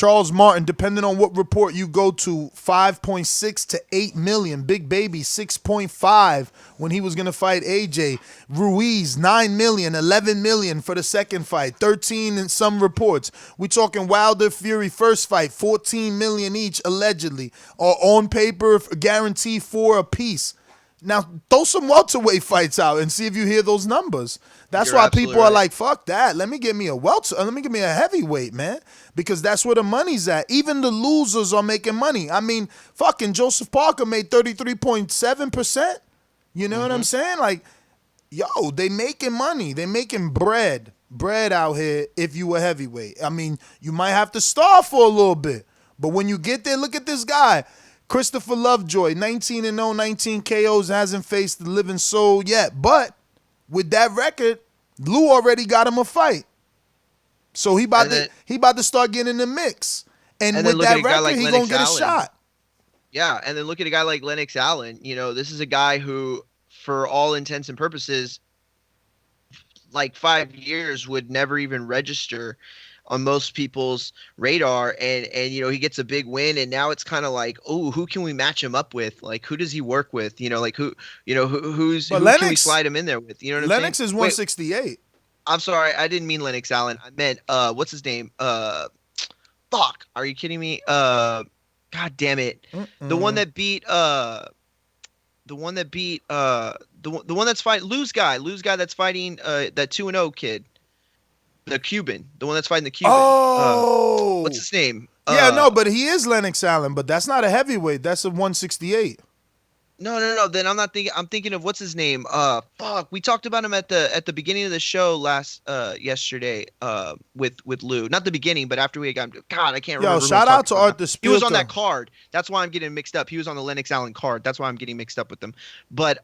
Charles Martin, depending on what report you go to, 5.6 to 8 million. Big Baby, 6.5 when he was going to fight AJ. Ruiz, 9 million, 11 million for the second fight, 13 in some reports. We talking Wilder Fury first fight, 14 million each allegedly, or on paper guarantee 4 apiece. Now, throw some welterweight fights out and see if you hear those numbers. That's why people are like, fuck that. Let me give me a heavyweight, man, because that's where the money's at. Even the losers are making money. I mean, fucking Joseph Parker made 33.7%. You know what I'm saying? Like, yo, they making money. They making bread out here if you a heavyweight. I mean, you might have to starve for a little bit, but when you get there, look at this guy. Christopher Lovejoy, 19-0, 19 KOs, hasn't faced the living soul yet. But with that record, Lou already got him a fight. So he about to start getting in the mix. And with that record, he going to get a shot. Yeah, and then look at a guy like Lennox Allen. You know, this is a guy who, for all intents and purposes, like 5 years would never even register on most people's radar, and you know, he gets a big win, and now it's kind of like, oh, who can we match him up with? Like, who does he work with? You know, like who can we slide him in there with? You know what I'm saying? Lennox is 168. Wait, I'm sorry, I didn't mean Lennox Allen. I meant what's his name? Fuck, are you kidding me? God damn it. The one that beat the one that's fighting Lou's guy that's fighting that 2-0 kid. The Cuban, the one that's fighting the Cuban. Oh, what's his name? Yeah, no, but he is Lennox Allen, but that's not a heavyweight. That's a 168. No. Then I'm not thinking. I'm thinking of what's his name. Fuck. We talked about him at the beginning of the show yesterday. With Lou. Not the beginning, but after we got him. God, I can't remember. Yo, shout out to Arthur Spilka. He was on that card. That's why I'm getting mixed up. He was on the Lennox Allen card. That's why I'm getting mixed up with them. But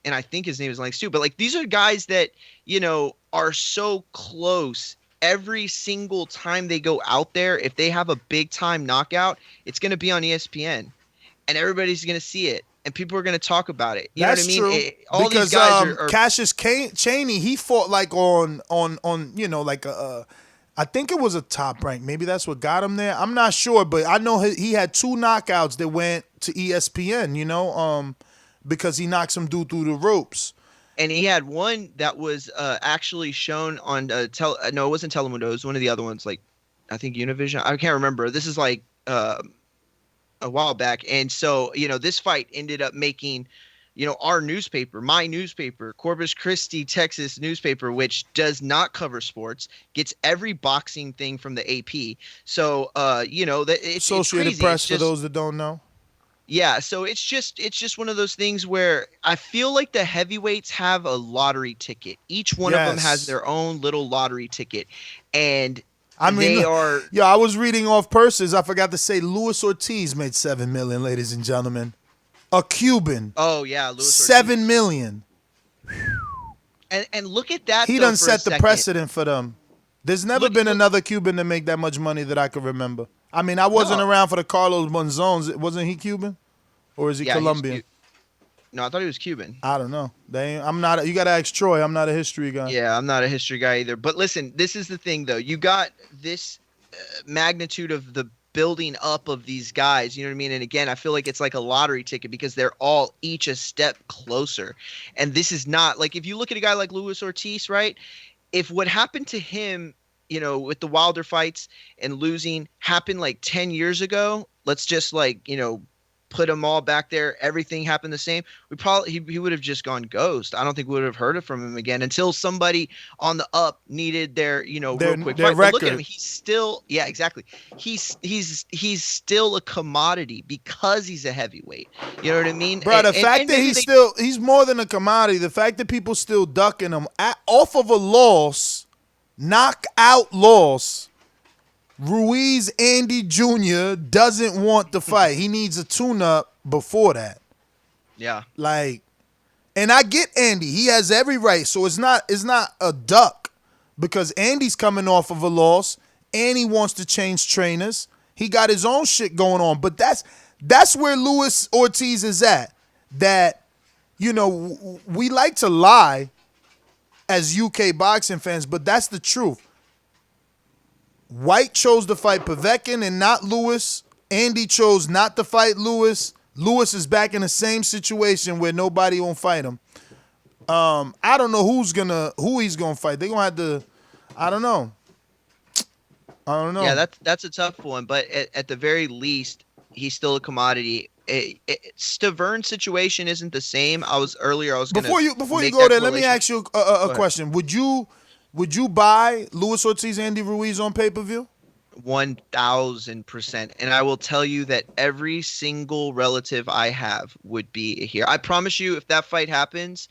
and I think his name is Lennox too. But like, these are guys that, you know, are so close. Every single time they go out there, if they have a big time knockout, it's going to be on ESPN, and everybody's going to see it, and people are going to talk about it. You know what I mean? True. All because these guys are Cassius Chaney, he fought like on you know, like I think it was a top rank. Maybe that's what got him there. I'm not sure, but I know he had 2 knockouts that went to ESPN. You know, because he knocked some dude through the ropes. And he had one that was actually shown on no, it wasn't Telemundo. It was one of the other ones, like I think Univision. I can't remember. This is like a while back. And so, you know, this fight ended up making, you know, our newspaper, my newspaper, Corpus Christi, Texas newspaper, which does not cover sports, gets every boxing thing from the AP. So, you know, it's Associated crazy. Press, for those that don't know. Yeah, so it's just one of those things where I feel like the heavyweights have a lottery ticket. Each one of them has their own little lottery ticket, and I mean, they are. Yeah, I was reading off purses. I forgot to say, Luis Ortiz made $7 million, ladies and gentlemen. A Cuban. Oh yeah, Luis Ortiz. $7 million. And look at that. He done set the precedent for them. There's never been another Cuban to make that much money that I could remember. I mean, I wasn't around for the Carlos Monzones. Wasn't he Cuban? Or is he Colombian? No, I thought he was Cuban. I don't know. I'm not. You got to ask Troy. I'm not a history guy. Yeah, I'm not a history guy either. But listen, this is the thing, though. You got this magnitude of the building up of these guys. You know what I mean? And again, I feel like it's like a lottery ticket because they're all each a step closer. And this is not like, if you look at a guy like Luis Ortiz, right? If what happened to him, you know, with the Wilder fights and losing happened like 10 years ago, let's just like, you know, put them all back there, everything happened the same, he would have just gone ghost. I don't think we would have heard from him again until somebody on the up needed their, you know, real quick fight. But look at him, he's still, yeah, exactly. He's still a commodity because he's a heavyweight. You know what I mean? Bro, the fact that he's more than a commodity, the fact that people still ducking him off of a loss, knockout loss. Ruiz Andy Jr. doesn't want the fight. He needs a tune-up before that. Yeah. Like, and I get Andy. He has every right. So it's not a duck because Andy's coming off of a loss and he wants to change trainers. He got his own shit going on. But that's where Luis Ortiz is at. That, you know, we like to lie as UK boxing fans, but that's the truth. White chose to fight Povetkin and not Lewis. Andy chose not to fight Lewis. Lewis is back in the same situation where nobody won't fight him. I don't know who he's gonna fight. They're gonna have to. I don't know. Yeah, that's a tough one, but at the very least, he's still a commodity. Stavern's situation isn't the same. Before you go there, let me ask you a question. Would you buy Luis Ortiz, Andy Ruiz on pay-per-view? 1,000%. And I will tell you that every single relative I have would be here. I promise you, if that fight happens,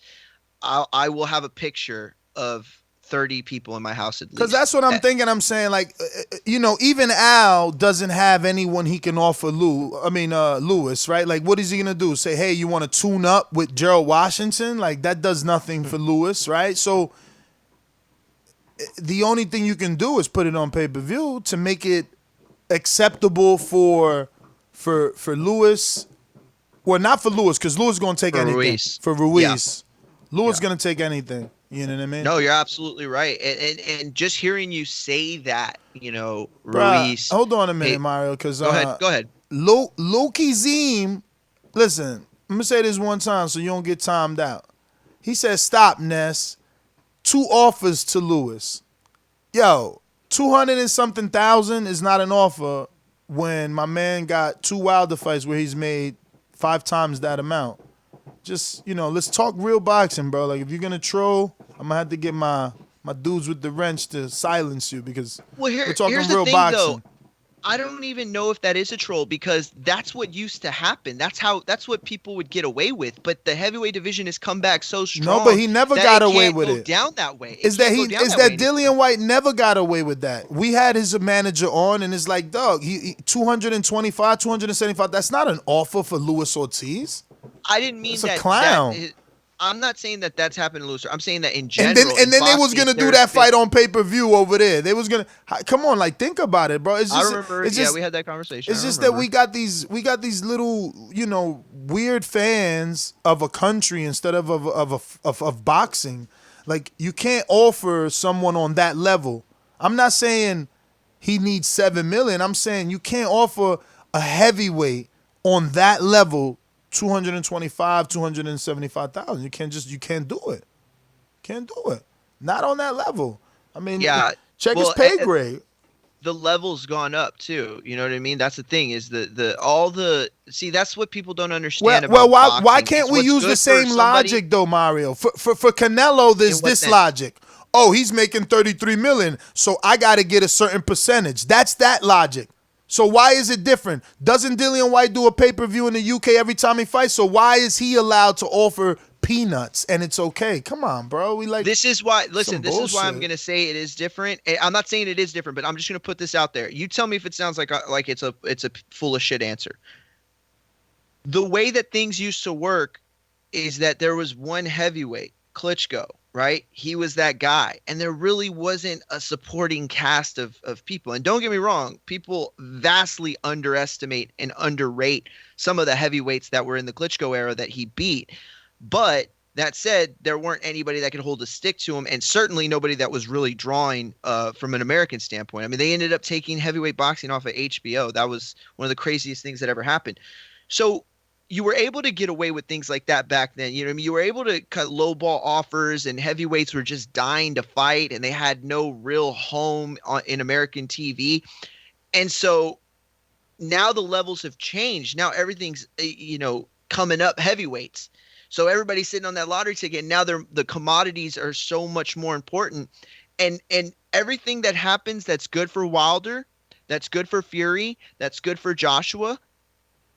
I will have a picture of 30 people in my house at least. Because that's what I'm thinking. I'm saying, like, even Al doesn't have anyone he can offer Lewis, right? Like, what is he going to do? Say, hey, you want to tune up with Gerald Washington? Like, that does nothing for Lewis, right? So the only thing you can do is put it on pay-per-view to make it acceptable for Lewis. Well, not for Lewis, because Lewis is going to take anything. Ruiz. For Ruiz. Yeah. Lewis is going to take anything. You know what I mean? No, you're absolutely right. And just hearing you say that, Ruiz. Bruh, hold on a minute, Mario, because go ahead. Loki Zim, listen, I'm going to say this one time so you don't get timed out. He said, stop, Ness. 2 offers to Lewis. Yo, 200 and something thousand is not an offer when my man got 2 Wilder fights where he's made 5 times that amount. Just, let's talk real boxing, bro. Like, if you're going to troll, I'm going to have to get my dudes with the wrench to silence you because we're talking real boxing. Though. I don't even know if that is a troll because that's what used to happen. That's what people would get away with. But the heavyweight division has come back so strong. No, but he never got away with it. Down that way. Is that Dillian White never got away with that? We had his manager on, and it's like, dog, he 225, 275. That's not an offer for Luis Ortiz. I didn't mean that. It's a clown. I'm not saying that that's happened to Lewis. I'm saying that in general. And then they was gonna do that fight on pay-per-view over there. They was gonna come on, like think about it, bro. It's just, I remember. We had that conversation. It's just that we got these little weird fans of a country instead of boxing. Like you can't offer someone on that level. I'm not saying he needs $7 million. I'm saying you can't offer a heavyweight on that level. 225, 275,000. You can't do it. Can't do it. Not on that level. I mean, check his pay grade. The level's gone up too. You know what I mean? That's the thing is that's what people don't understand about boxing. Why can't we use the same logic though, Mario? For Canelo, there's this logic. Oh, he's making 33 million, so I got to get a certain percentage. That's that logic. So why is it different? Doesn't Dillian White do a pay-per-view in the UK every time he fights? So why is he allowed to offer peanuts and it's okay? Come on, bro. This is why I'm going to say it is different. I'm not saying it is different, but I'm just going to put this out there. You tell me if it sounds like it's a full of shit answer. The way that things used to work is that there was one heavyweight, Klitschko, right? He was that guy. And there really wasn't a supporting cast of people. And don't get me wrong, people vastly underestimate and underrate some of the heavyweights that were in the Klitschko era that he beat. But that said, there weren't anybody that could hold a stick to him, and certainly nobody that was really drawing from an American standpoint. I mean, they ended up taking heavyweight boxing off of HBO. That was one of the craziest things that ever happened. So you were able to get away with things like that back then. You know what I mean? You were able to cut lowball offers, and heavyweights were just dying to fight, and they had no real home in American TV. And so now the levels have changed. Now everything's, coming up heavyweights. So everybody's sitting on that lottery ticket. And now the commodities are so much more important. And everything that happens that's good for Wilder, that's good for Fury, that's good for Joshua,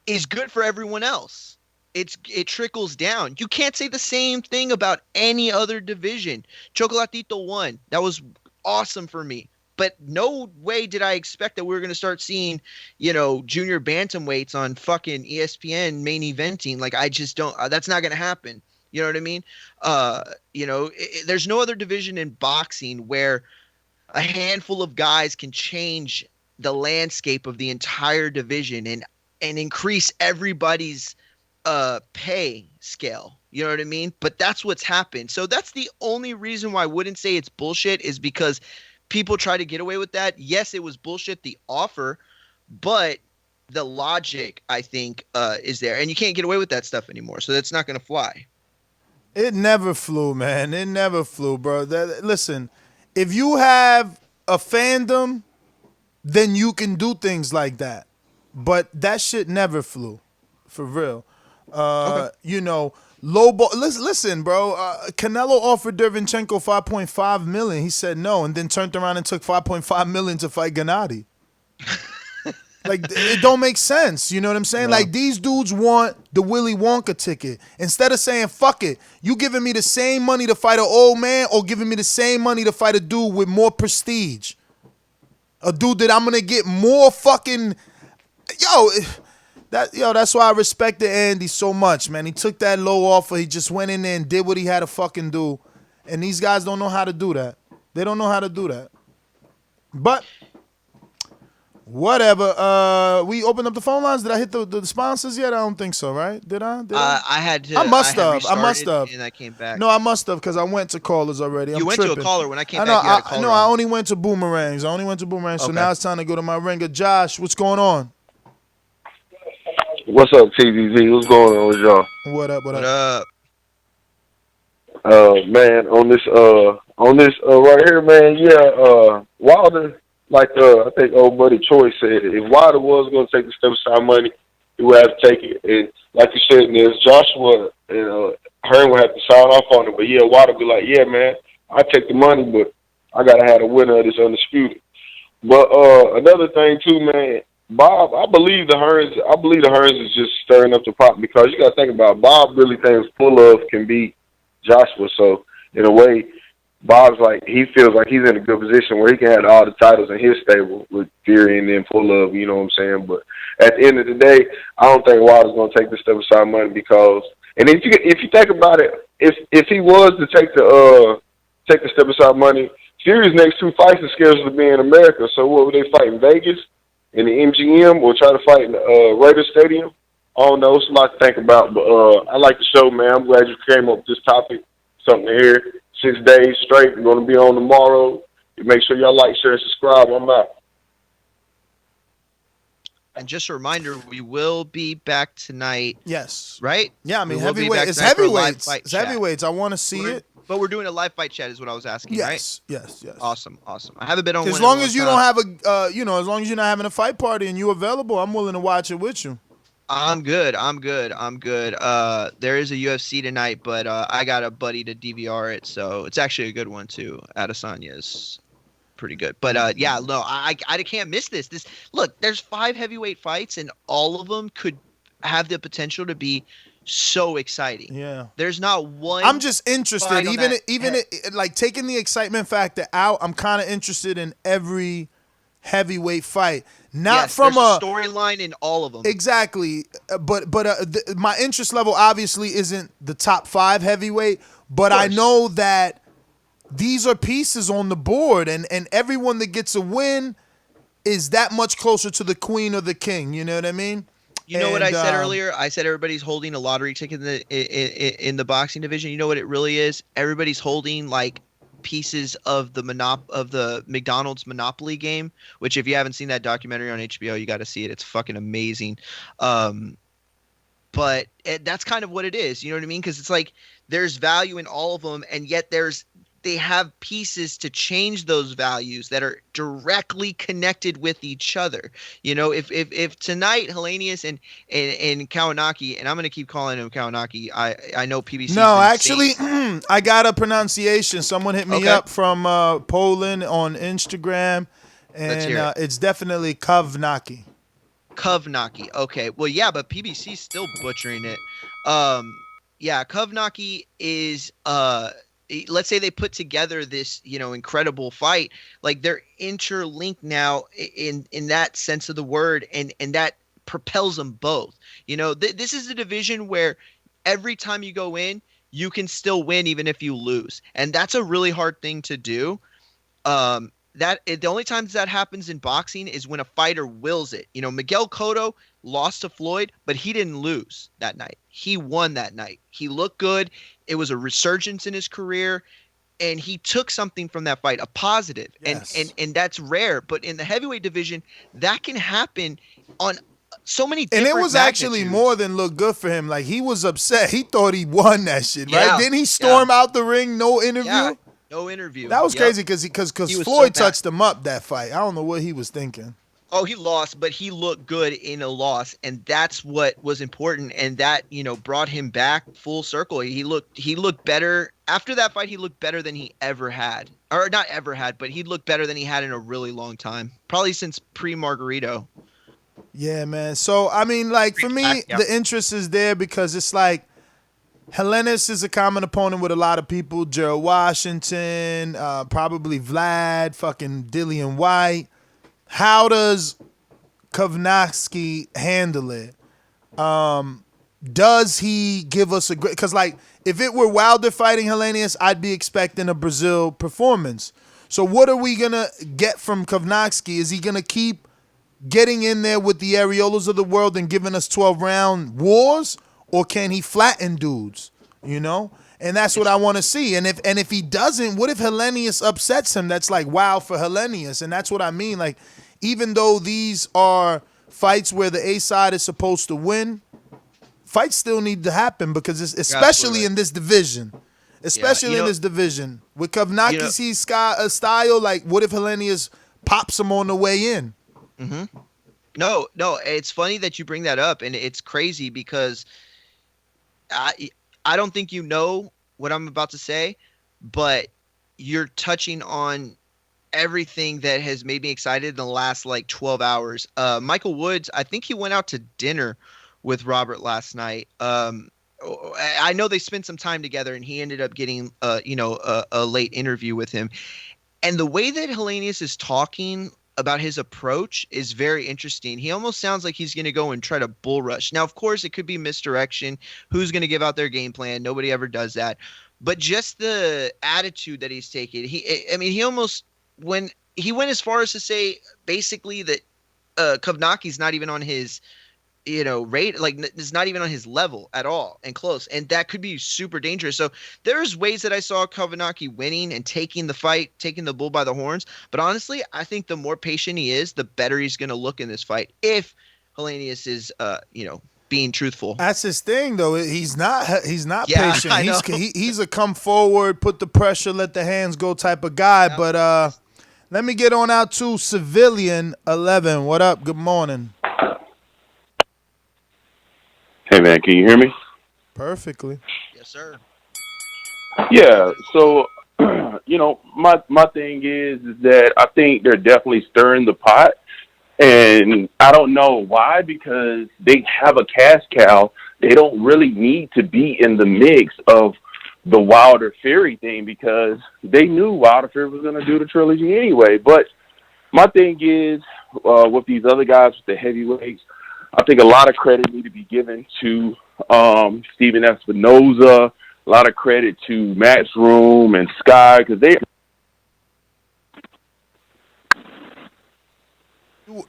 is good for everyone else. It trickles down. You can't say the same thing about any other division. Chocolatito won. That was awesome for me. But no way did I expect that we were going to start seeing, junior bantamweights on fucking ESPN main eventing. Like, I just don't. That's not going to happen. You know what I mean? There's no other division in boxing where a handful of guys can change the landscape of the entire division and increase everybody's pay scale. You know what I mean? But that's what's happened. So that's the only reason why I wouldn't say it's bullshit, is because people try to get away with that. Yes, it was bullshit, the offer, but the logic, I think, is there. And you can't get away with that stuff anymore, so that's not going to fly. It never flew, man. It never flew, bro. Listen, if you have a fandom, then you can do things like that. But that shit never flew, for real. You know, low ball. Listen, bro. Canelo offered Derevchenko $5.5 million. He said no, and then turned around and took $5.5 million to fight Gennady. Like, it don't make sense. You know what I'm saying? No. Like, these dudes want the Willy Wonka ticket. Instead of saying, fuck it, you giving me the same money to fight an old man or giving me the same money to fight a dude with more prestige. A dude that I'm going to get more fucking... That's why I respected Andy so much, man. He took that low offer. He just went in there and did what he had to fucking do. And these guys don't know how to do that. They don't know how to do that. But... whatever. We opened up the phone lines. Did I hit the sponsors yet? I don't think so, right? Did I? I had to. I must have. And I came back. No, I must have because I went to callers already. You went tripping. to a caller. When I came back, you had a caller. No, I only went to boomerangs. So Okay. now it's time to go to my ringer. Josh, what's going on? What's up, TVZ? What's going on with y'all? What up? Man, on this right here, man, Wilder, like I think old buddy Troy said, if Wilder was going to take the step aside money, he would have to take it. And like you said, there's Joshua and Hearn would have to sign off on it. But yeah, Wilder be like, yeah, man, I take the money, but I gotta have a winner of this undisputed. But another thing too, man, Bob, I believe the Hearns is just stirring up the pot because you gotta think about it, Bob really thinks Pull Love can beat Joshua. So in a way, Bob's like, he feels like he's in a good position where he can have all the titles in his stable with Fury and then Pull Love, you know what I'm saying? But at the end of the day, I don't think Wilder's going to take the step aside money because, and if you think about it, if he was to take the step aside money, Fury's next two fights are scheduled to be in America. So what would they fight in Vegas, in the MGM, or try to fight in Raiders Stadium? I don't know. It's a lot to think about, but I like the show, man. I'm glad you came up with this topic. Something to hear. 6 days straight. We're going to be on tomorrow. Make sure y'all like, share, and subscribe. I'm out. And just a reminder, we will be back tonight. Yes. Right? Yeah, I mean, We will be heavyweight. back It's tonight for a live heavyweights. fight It's chat. heavyweights. I want to see it. But we're doing a live fight chat is what I was asking, right? Yes. Awesome. I haven't been on one As in a long long as you time. don't have as long as you're not having a fight party and you're available, I'm willing to watch it with you. I'm good. There is a UFC tonight, but I got a buddy to DVR it, so it's actually a good one too. Adesanya's pretty good. But I can't miss this. Look, there's 5 heavyweight fights, and all of them could have the potential to be so exciting. Yeah. There's not one. I'm just interested, fight on even like taking the excitement factor out. I'm kind of interested in every heavyweight fight, not from there's a storyline in all of them. Exactly, but my interest level obviously isn't the top 5 heavyweight, but I know that these are pieces on the board, and everyone that gets a win is that much closer to the queen or the king. You know what I mean? You know what I said earlier? I said everybody's holding a lottery ticket in the boxing division. You know what it really is? Everybody's holding like pieces of the McDonald's Monopoly game, which if you haven't seen that documentary on HBO, you got to see it. It's fucking amazing. But that's kind of what it is. You know what I mean? Because it's like there's value in all of them, and yet they have pieces to change those values that are directly connected with each other. You know, if tonight Hellenius and Kawanaki, and I'm going to keep calling him Kawanaki, I know PBC. No, actually, I got a pronunciation. Someone hit me up from Poland on Instagram, and it's definitely Kawnaki. Kawnaki. Okay. Well, yeah, but PBC's still butchering it. Kawnaki is let's say they put together this, incredible fight, like they're interlinked now in that sense of the word, and that propels them both. This is a division where every time you go in, you can still win even if you lose, and that's a really hard thing to do. The only times that happens in boxing is when a fighter wills it. Miguel Cotto lost to Floyd, but he didn't lose that night. He won that night. He looked good. It was a resurgence in his career. and he took something from that fight, a positive, and that's rare. But in the heavyweight division, that can happen on so many different And it was actually more than look good for him. Like, he was upset. He thought he won that shit, right? Didn't he storm out the ring, no interview? Yeah, no interview. That was crazy because Floyd touched him up that fight. I don't know what he was thinking. Oh, he lost, but he looked good in a loss, and that's what was important, and that, brought him back full circle. He looked better after that fight. He looked better than he ever had, or not ever had, but he looked better than he had in a really long time, probably since pre-Margarito. Yeah, man. So I mean, like, for me, the interest is there because it's like Helenius is a common opponent with a lot of people. Gerald Washington, probably Vlad, fucking Dillian White. How does Kovnatski handle it? Does he give us a great... Because, like, if it were Wilder fighting Helenius, I'd be expecting a Brazil performance. So what are we going to get from Kovnatski? Is he going to keep getting in there with the Areolas of the world and giving us 12-round wars? Or can he flatten dudes, And that's what I want to see. And if he doesn't, what if Helenius upsets him? That's like wow for Helenius. And that's what I mean. Like, even though these are fights where the A side is supposed to win, fights still need to happen because especially in this division. Especially in this division. With Kovnatski's style, like, what if Helenius pops him on the way in? Mm-hmm. No, it's funny that you bring that up, and it's crazy because I don't think you know what I'm about to say, but you're touching on everything that has made me excited in the last 12 hours. Michael Woods, I think he went out to dinner with Robert last night. I know they spent some time together, and he ended up getting a late interview with him. And the way that Helenius is talking about his approach is very interesting. He almost sounds like he's going to go and try to bull rush. Now, of course, it could be misdirection. Who's going to give out their game plan? Nobody ever does that. But just the attitude that he's taking, he almost when he went as far as to say basically that Kovnatski's not even on his rate, like, it's not even on his level at all and close. And that could be super dangerous. So there's ways that I saw Kovnatski winning and taking the fight, taking the bull by the horns. But honestly, I think the more patient he is, the better he's going to look in this fight. If Helenius is, being truthful. That's his thing, though. He's not Yeah, patient. I know. He's a come forward, put the pressure, let the hands go type of guy. Yeah. But let me get on out to Civilian 11. What up? Good morning. Hey, man, can you hear me? Perfectly. Yes, sir. Yeah, so, my thing is that I think they're definitely stirring the pot. And I don't know why, because they have a cash cow. They don't really need to be in the mix of the Wilder Fury thing because they knew Wilder Fury was going to do the trilogy anyway. But my thing is, with these other guys, with the heavyweights, I think a lot of credit need to be given to Steven Espinoza, a lot of credit to Matchroom and Sky, because they...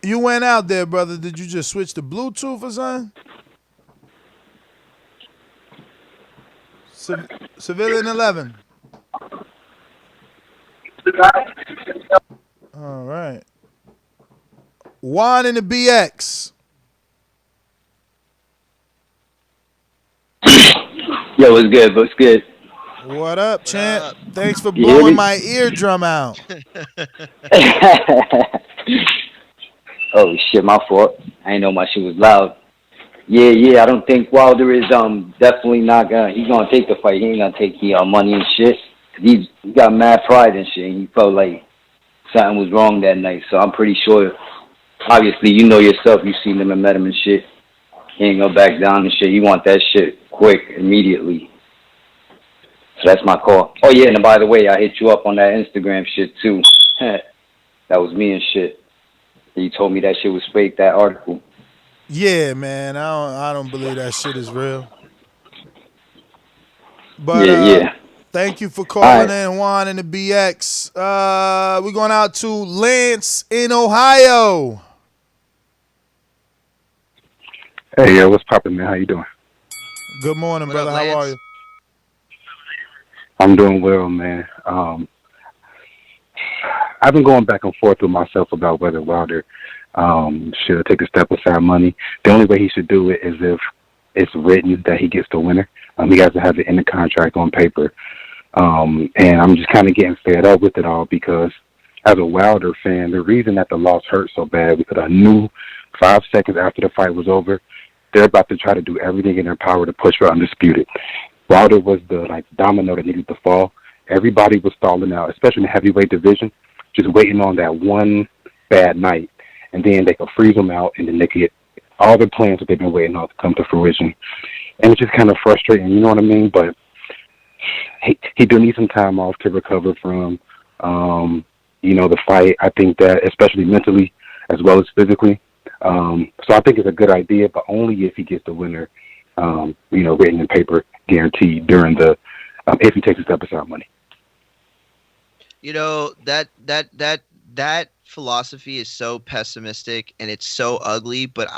You went out there, brother. Did you just switch to Bluetooth or something? Civilian 11. All right. Juan in the BX. Yo, what's good? What's good? What up, champ? Thanks for blowing my eardrum out. Oh shit, my fault. I didn't know my shit was loud. Yeah. I don't think Wilder is definitely not gonna. He's gonna take the fight. He ain't gonna take the money and shit. He got mad pride and shit. And he felt like something was wrong that night. So I'm pretty sure. Obviously, you know yourself. You seen him and met him and shit. He ain't gonna back down and shit. He want that shit quick, immediately. So that's my call. Oh yeah, and by the way, I hit you up on that Instagram shit too. That was me and shit. You told me that shit was fake, that article. Yeah, man. I don't believe that shit is real. But yeah. Thank you for calling in, Juan in the BX. We're going out to Lance in Ohio. Hey, what's poppin', man? How you doing? Good morning, brother. How are you? I'm doing well, man. I've been going back and forth with myself about whether Wilder should take a step aside money. The only way he should do it is if it's written that he gets the winner. He has to have it in the contract on paper. And I'm just kind of getting fed up with it all because as a Wilder fan, the reason that the loss hurt so bad because I knew 5 seconds after the fight was over, they're about to try to do everything in their power to push for undisputed. Wilder was the domino that needed to fall. Everybody was stalling out, especially in the heavyweight division, just waiting on that one bad night. And then they could freeze them out, and then they could get all the plans that they've been waiting on to come to fruition. And it's just kind of frustrating, you know what I mean? But he do need some time off to recover from, the fight. I think that, especially mentally as well as physically. So I think it's a good idea, but only if he gets the winner, written in paper, guaranteed during the, if he takes a step aside money. That philosophy is so pessimistic and it's so ugly, but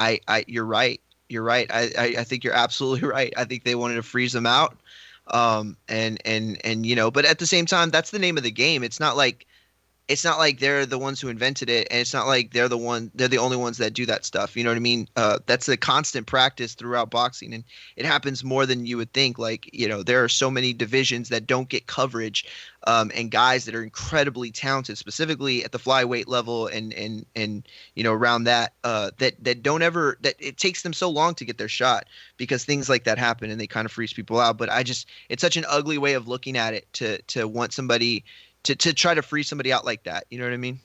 you're right. You're right. I think you're absolutely right. I think they wanted to freeze them out. But at the same time, that's the name of the game. It's not like they're the ones who invented it, and it's not like they're the only ones that do that stuff. You know what I mean? That's a constant practice throughout boxing, and it happens more than you would think. There are so many divisions that don't get coverage, and guys that are incredibly talented, specifically at the flyweight level and around that that it takes them so long to get their shot because things like that happen and they kind of freeze people out. But it's such an ugly way of looking at it to want somebody to try to free somebody out like that. You know what I mean?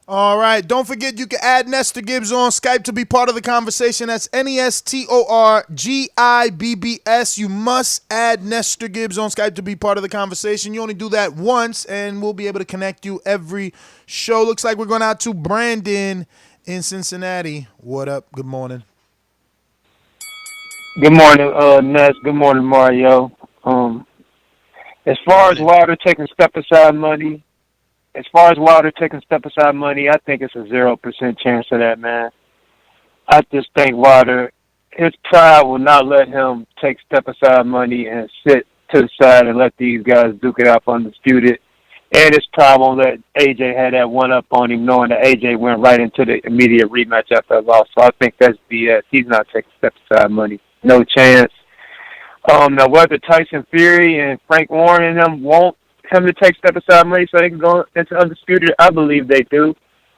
All right. Don't forget you can add Nestor Gibbs on Skype to be part of the conversation. That's NESTORGIBBS. You must add Nestor Gibbs on Skype to be part of the conversation. You only do that once, and we'll be able to connect you every show. Looks like we're going out to Brandon in Cincinnati. What up? Good morning. Good morning, Ness. Good morning, Mario. As far as Wilder taking step aside money, I think it's a 0% chance of that, man. I just think Wilder, his pride will not let him take step aside money and sit to the side and let these guys duke it out for undisputed. And his pride won't let AJ have that one up on him, knowing that AJ went right into the immediate rematch after a loss. So I think that's BS. He's not taking step aside money. No chance. Now, whether Tyson Fury and Frank Warren and them want him to take step aside money so they can go into undisputed, I believe they do.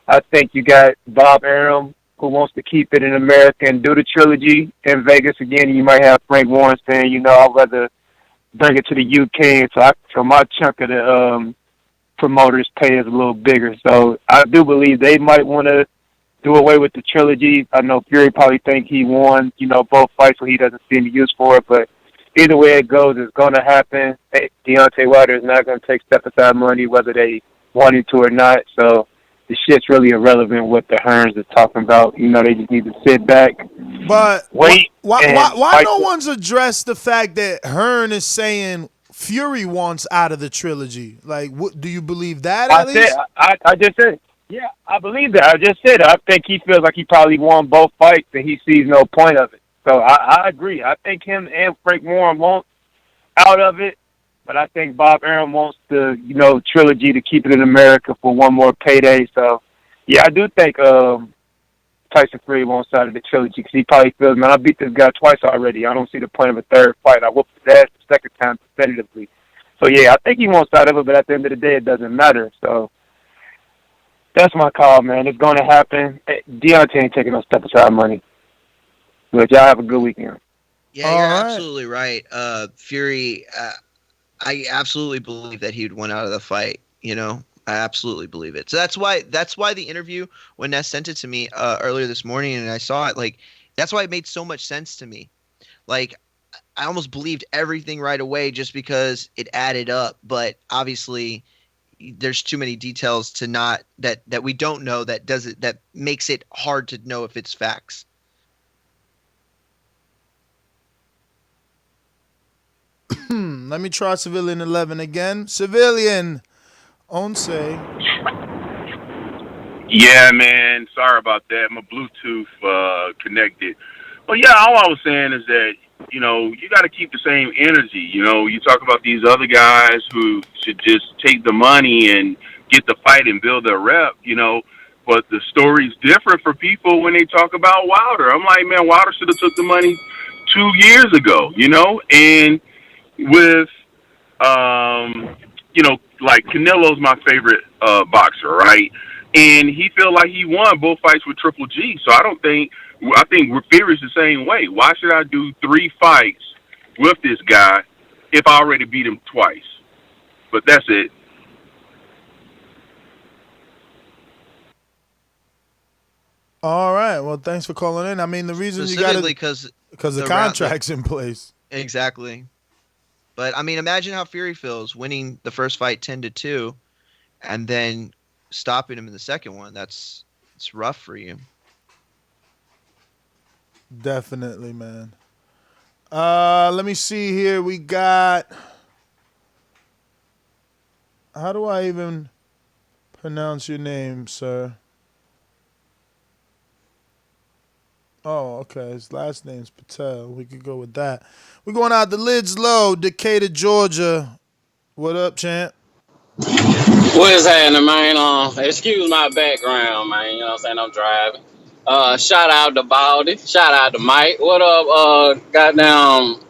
I think you got Bob Arum, who wants to keep it in America and do the trilogy in Vegas again. You might have Frank Warren saying, I'd rather bring it to the UK, so my chunk of the promoters' pay is a little bigger. So I do believe they might want to do away with the trilogy. I know Fury probably think he won, both fights, so he doesn't see any use for it, but either way it goes, it's going to happen. Deontay Wilder is not going to take step aside money, whether they want him to or not. So the shit's really irrelevant what the Hearns are talking about. They just need to sit back, but wait. Why no one's addressed the fact that Hearn is saying Fury wants out of the trilogy? What do you believe that? I just said. Yeah, I believe that. I just said I think he feels like he probably won both fights and he sees no point of it. So I agree. I think him and Frank Warren want out of it, but I think Bob Arum wants the trilogy to keep it in America for one more payday. So yeah, I do think Tyson Fury wants out of the trilogy because he probably feels, man, I beat this guy twice already. I don't see the point of a third fight. I whooped his ass the second time competitively. So yeah, I think he wants out of it, but at the end of the day, it doesn't matter. So that's my call, man. It's going to happen. Deontay ain't taking no step aside money. But y'all have a good weekend. Yeah, you're absolutely right. Fury, I absolutely believe that he would win out of the fight. I absolutely believe it. So that's why the interview, when Ness sent it to me earlier this morning and I saw it, that's why it made so much sense to me. I almost believed everything right away just because it added up. But obviously, there's too many details to not that we don't know that makes it hard to know if it's facts. Let me try Civilian 11 again. Civilian, Once. Yeah, man. Sorry about that. My Bluetooth connected. But yeah, all I was saying is that you got to keep the same energy. You talk about these other guys who should just take the money and get the fight and build their rep, but the story's different for people when they talk about Wilder. I'm like, man, Wilder should have took the money 2 years ago, and with, like Canelo's my favorite boxer, right? And he felt like he won both fights with Triple G. So I think Fury's the same way. Why should I do 3 fights with this guy if I already beat him twice? But that's it. All right. Well, thanks for calling in. I mean, the reason you got Specifically because the the contract's in place. Exactly. But I mean, imagine how Fury feels winning the first fight 10-2, and then stopping him in the second one. It's rough for you. Definitely, man. Let me see here. We got. How do I even pronounce your name, sir? Oh, okay. His last name's Patel. We could go with that. We're going out the Lids Low, Decatur, Georgia. What up, champ? What is happening, man? Excuse my background, man. You know what I'm saying? I'm driving. Shout out to Baldy. Shout out to Mike. What up, goddamn,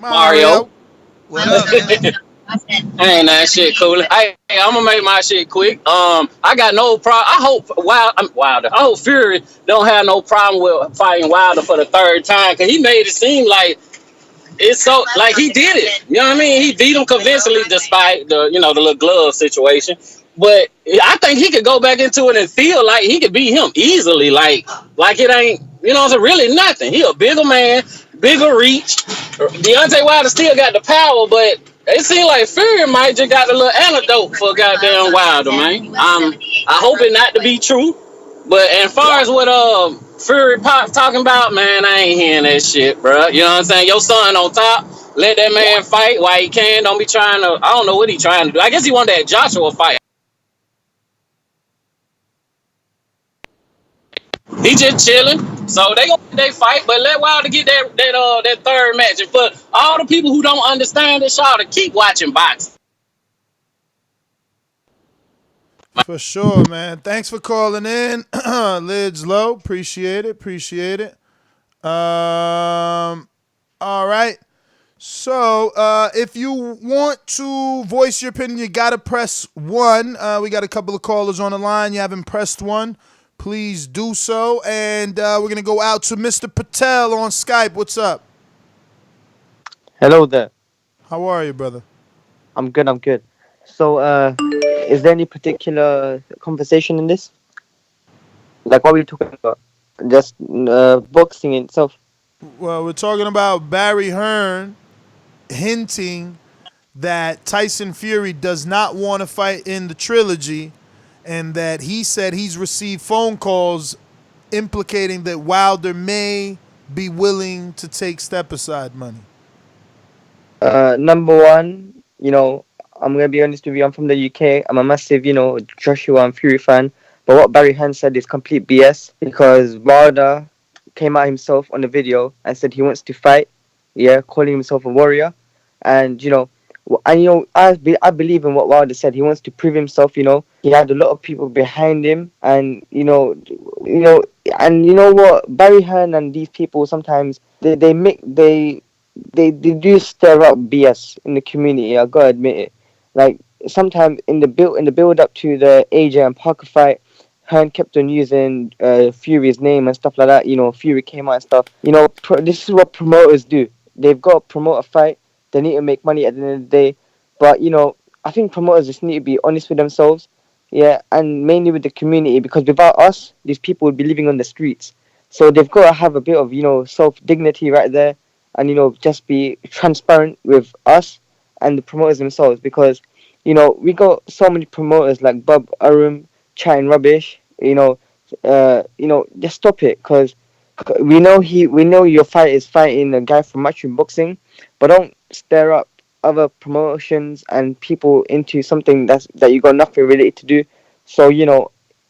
Mario? What up, man? Ain't that shit cool? Hey, I'm gonna make my shit quick. I got no problem. I hope Wilder. I hope Fury don't have no problem with fighting Wilder for the third time, cause he made it seem like it's so like he did it. You know what I mean? He beat him convincingly despite the little glove situation. But I think he could go back into it and feel like he could beat him easily. Like it ain't, it's really nothing. He a bigger man, bigger reach. Deontay Wilder still got the power, but it seems like Fury might just got a little antidote for goddamn Wilder, man. I hope it not to be true. But as far as what Fury Pop talking about, man, I ain't hearing that shit, bro. You know what I'm saying? Your son on top. Let that man fight while he can. Don't be trying to. I don't know what he trying to do. I guess he wanted that Joshua fight. He just chilling. So they fight, but let Wilder get that third match. And for all the people who don't understand this, y'all to keep watching boxing. For sure, man. Thanks for calling in. Lids Low. Appreciate it. All right. So, if you want to voice your opinion, you got to press 1. We got a couple of callers on the line. You haven't pressed 1. Please do so. And we're going to go out to Mr. Patel on Skype. What's up? Hello there. How are you, brother? I'm good. So, is there any particular conversation in this? Like, what are we talking about? Just boxing itself? Well, we're talking about Barry Hearn hinting that Tyson Fury does not want to fight in the Trilogy, and that he said he's received phone calls implicating that Wilder may be willing to take step-aside money. Number one, I'm going to be honest with you, I'm from the UK. I'm a massive, Joshua and Fury fan. But what Barry Hearn said is complete BS, because Wilder came out himself on the video and said he wants to fight, calling himself a warrior. And, I believe in what Wilder said. He wants to prove himself, He had a lot of people behind him. And, and you know what? Barry Hearn and these people sometimes, they do stir up BS in the community. I gotta admit it. Like sometimes in the build up to the AJ and Parker fight, Hearn kept on using Fury's name and stuff like that. Fury came out and stuff. This is what promoters do. They've got to promote a fight. They need to make money at the end of the day. But I think promoters just need to be honest with themselves. Yeah, and mainly with the community, because without us, these people would be living on the streets. So they've got to have a bit of self dignity right there. And just be transparent with us and the promoters themselves, because we got so many promoters like Bob Arum chatting rubbish. Just stop it, because we know your fight is fighting a guy from Matchroom Boxing, but don't stir up other promotions and people into something that you got nothing related to do. So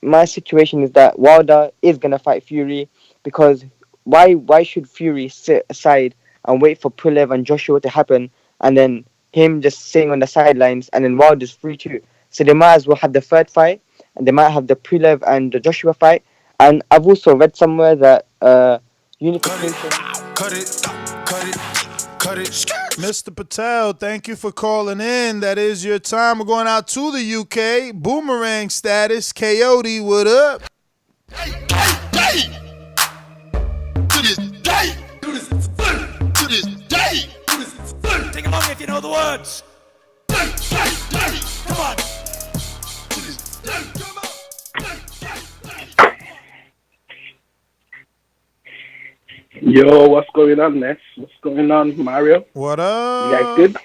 my situation is that Wilder is gonna fight Fury, because why should Fury sit aside and wait for Pulev and Joshua to happen, and then him just sitting on the sidelines, and then Wilder's 3-2. So they might as well have the third fight, and they might have the Pulev and the Joshua fight. And I've also read somewhere that unification. Mr. Patel, thank you for calling in. That is your time. We're going out to the UK. Boomerang status. Coyote, what up? Sing along if you know the words. Come on. Yo, what's going on, Ness? What's going on, Mario? What up? You guys good?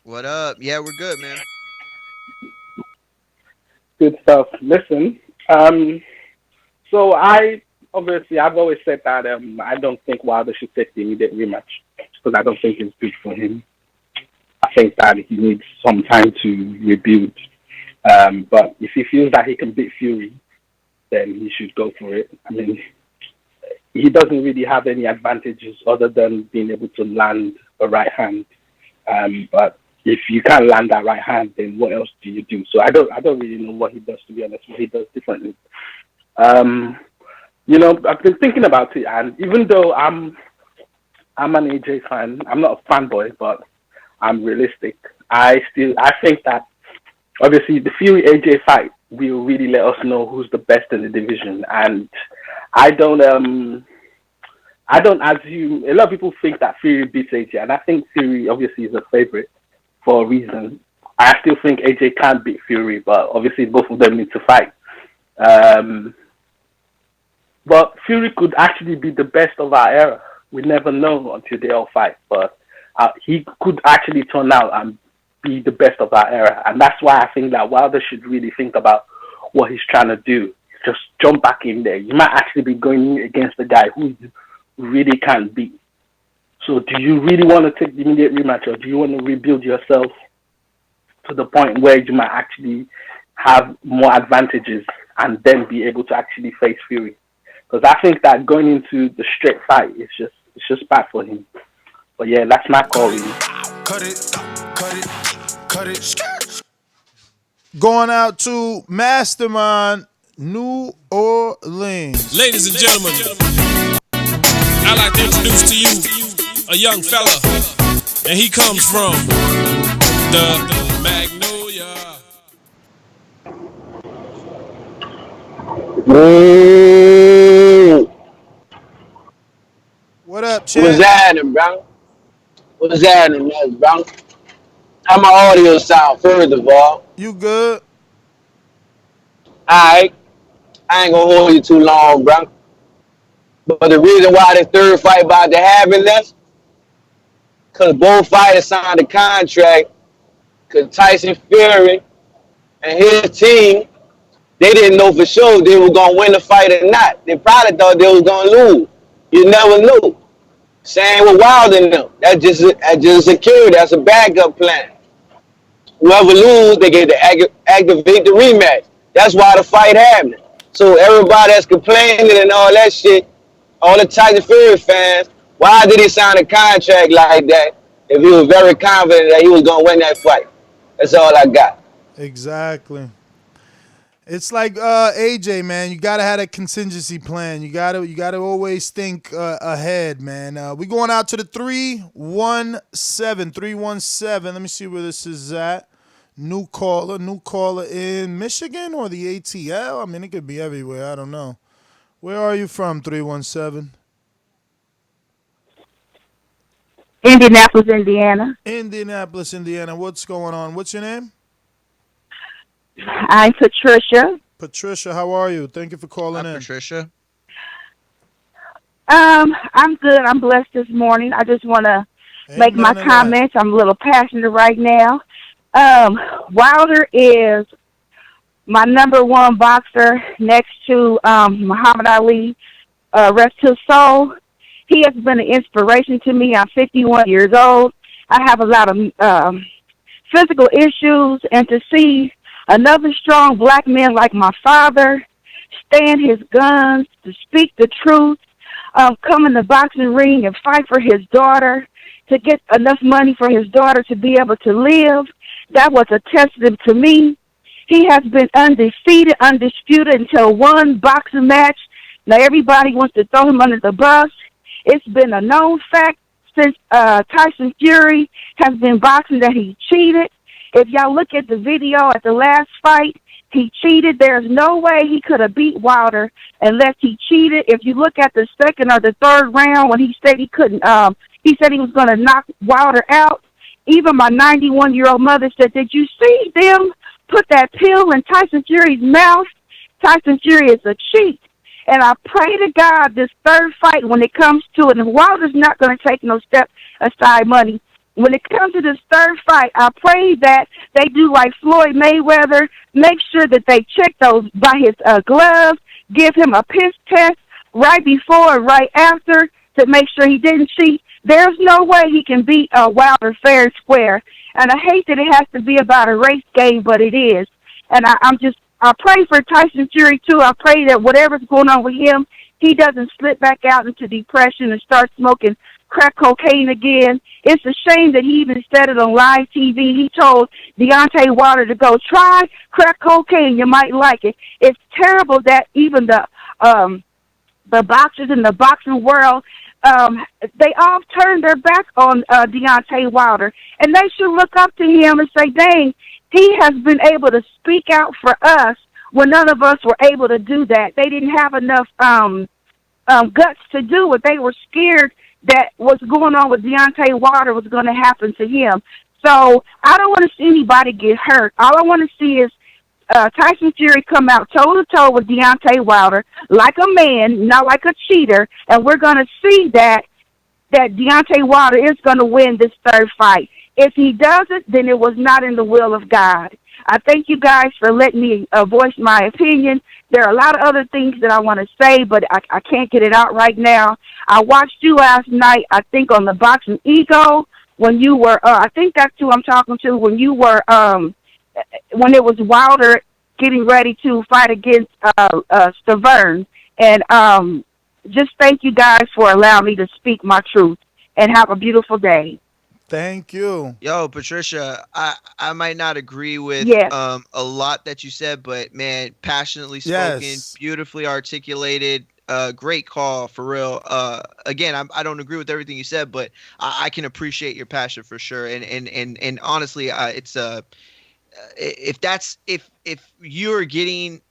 What up? Yeah, we're good, man. Good stuff. Listen, so I've always said that I don't think Wilder should take the immediate rematch because I don't think it's good for him. I think that he needs some time to rebuild. But if he feels that he can beat Fury, then he should go for it. I mean, he doesn't really have any advantages other than being able to land a right hand. But if you can't land that right hand, then what else do you do? So I don't really know what he does, to be honest, what he does differently. You know, I've been thinking about it, and even though I'm an AJ fan, I'm not a fanboy, but I'm realistic. I think that obviously the Fury AJ fight will really let us know who's the best in the division, and I don't assume. A lot of people think that Fury beats AJ, and I think Fury obviously is a favorite for a reason. I still think AJ can't beat Fury, but obviously both of them need to fight. But Fury could actually be the best of our era. We never know until they all fight, but he could actually turn out and be the best of our era, and that's why I think that Wilder should really think about what he's trying to do. Just jump back in there. You might actually be going against a guy who you really can't beat. So do you really want to take the immediate rematch, or do you want to rebuild yourself to the point where you might actually have more advantages and then be able to actually face Fury? Because I think that going into the straight fight is just bad for him. But yeah, that's my call. Really. Cut it. Going out to Mastermind, New Orleans. Ladies and gentlemen, I'd like to introduce to you a young fella, and he comes from the Magnolia. What up, champ? What's happening, bro? What's happening, man, bro? How my audio sound, first of all? You good? Alright. I ain't gonna hold you too long, bro. But the reason why this third fight about to happen, that's because both fighters signed a contract, because Tyson Fury and his team, they didn't know for sure they were going to win the fight or not. They probably thought they was going to lose. You never knew. Same with Wilder and them. That's just security. That's a backup plan. Whoever lose, they get to activate the rematch. That's why the fight happened. So everybody that's complaining and all that shit, all the Tyson Fury fans, why did he sign a contract like that if he was very confident that he was going to win that fight? That's all I got. Exactly. It's like AJ, man. You gotta have a contingency plan. You gotta always think ahead, man. We going out to the 317. Let me see where this is at. New caller in Michigan or the ATL. I mean, it could be everywhere. I don't know. Where are you from? 317. Indianapolis, Indiana. Indianapolis, Indiana. What's going on? What's your name? I'm Patricia. Patricia, how are you? Thank you for calling in. Patricia. I'm good. I'm blessed this morning. I just want to make my comments. I'm a little passionate right now. Wilder is my number one boxer next to Muhammad Ali. Rest his soul. He has been an inspiration to me. I'm 51 years old. I have a lot of physical issues, and to see another strong black man like my father stand his guns to speak the truth come in the boxing ring and fight for his daughter to get enough money for his daughter to be able to live. That was a testament to me. He has been undefeated, undisputed until one boxing match. Now everybody wants to throw him under the bus. It's been a known fact since Tyson Fury has been boxing that he cheated. If y'all look at the video at the last fight, he cheated. There's no way he could have beat Wilder unless he cheated. If you look at the second or the third round when he said he couldn't, he said he was going to knock Wilder out. Even my 91-year-old mother said, did you see them put that pill in Tyson Fury's mouth? Tyson Fury is a cheat. And I pray to God this third fight, when it comes to it, and Wilder's not going to take no step aside money. When it comes to this third fight, I pray that they do like Floyd Mayweather, make sure that they check those by his gloves, give him a piss test right before and right after to make sure he didn't cheat. There's no way he can beat Wilder fair and square. And I hate that it has to be about a race game, but it is. And I pray for Tyson Fury, too. I pray that whatever's going on with him, he doesn't slip back out into depression and start smoking crack cocaine again. It's a shame that he even said it on live TV. He told Deontay Wilder to go try crack cocaine. You might like it. It's terrible that even the boxers in the boxing world, they all turned their back on Deontay Wilder. And they should look up to him and say, dang, he has been able to speak out for us when none of us were able to do that. They didn't have enough guts to do it. They were scared that what's going on with Deontay Wilder was going to happen to him. So I don't want to see anybody get hurt. All I want to see is Tyson Fury come out toe-to-toe with Deontay Wilder like a man, not like a cheater, and we're going to see that Deontay Wilder is going to win this third fight. If he doesn't, then it was not in the will of God. I thank you guys for letting me voice my opinion. There are a lot of other things that I want to say, but I can't get it out right now. I watched you last night, I think, on the Boxing Ego, when you were, I think that's who I'm talking to, when you were, when it was Wilder getting ready to fight against Hearn. And just thank you guys for allowing me to speak my truth. And have a beautiful day. Thank you. Yo, Patricia, I might not agree with a lot that you said, but man, passionately spoken, beautifully articulated, great call for real. Again, I don't agree with everything you said, but I can appreciate your passion for sure. And honestly, it's if you're getting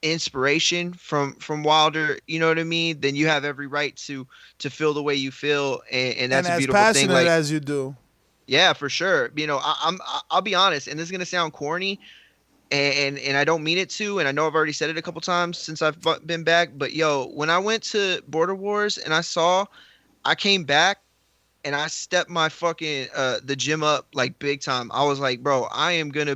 inspiration from Wilder, you know what I mean, then you have every right to feel the way you feel, and that's a beautiful thing. Like, as you do. Yeah, for sure. You know, I'll be honest, and this is gonna sound corny, and I don't mean it to, and I know I've already said it a couple times since I've been back, but yo, when I went to Border Wars and I came back and I stepped my fucking the gym up like big time. I was like, bro, I'm gonna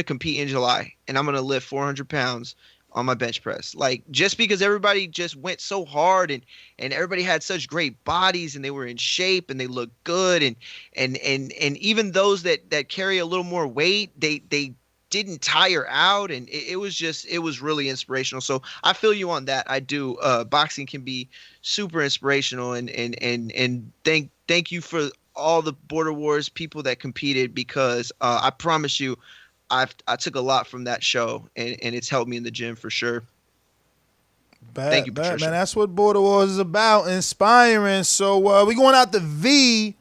compete in July, and I'm gonna lift 400 pounds on my bench press. Like, just because everybody just went so hard and everybody had such great bodies and they were in shape and they looked good, and even those that carry a little more weight, they didn't tire out, and it was really inspirational. So I feel you on that. I do. Boxing can be super inspirational, and thank you for all the Border Wars people that competed, because I promise you, I took a lot from that show, and it's helped me in the gym for sure. Thank you, Patricia. Man, that's what Border Wars is about, inspiring. So we going out to V.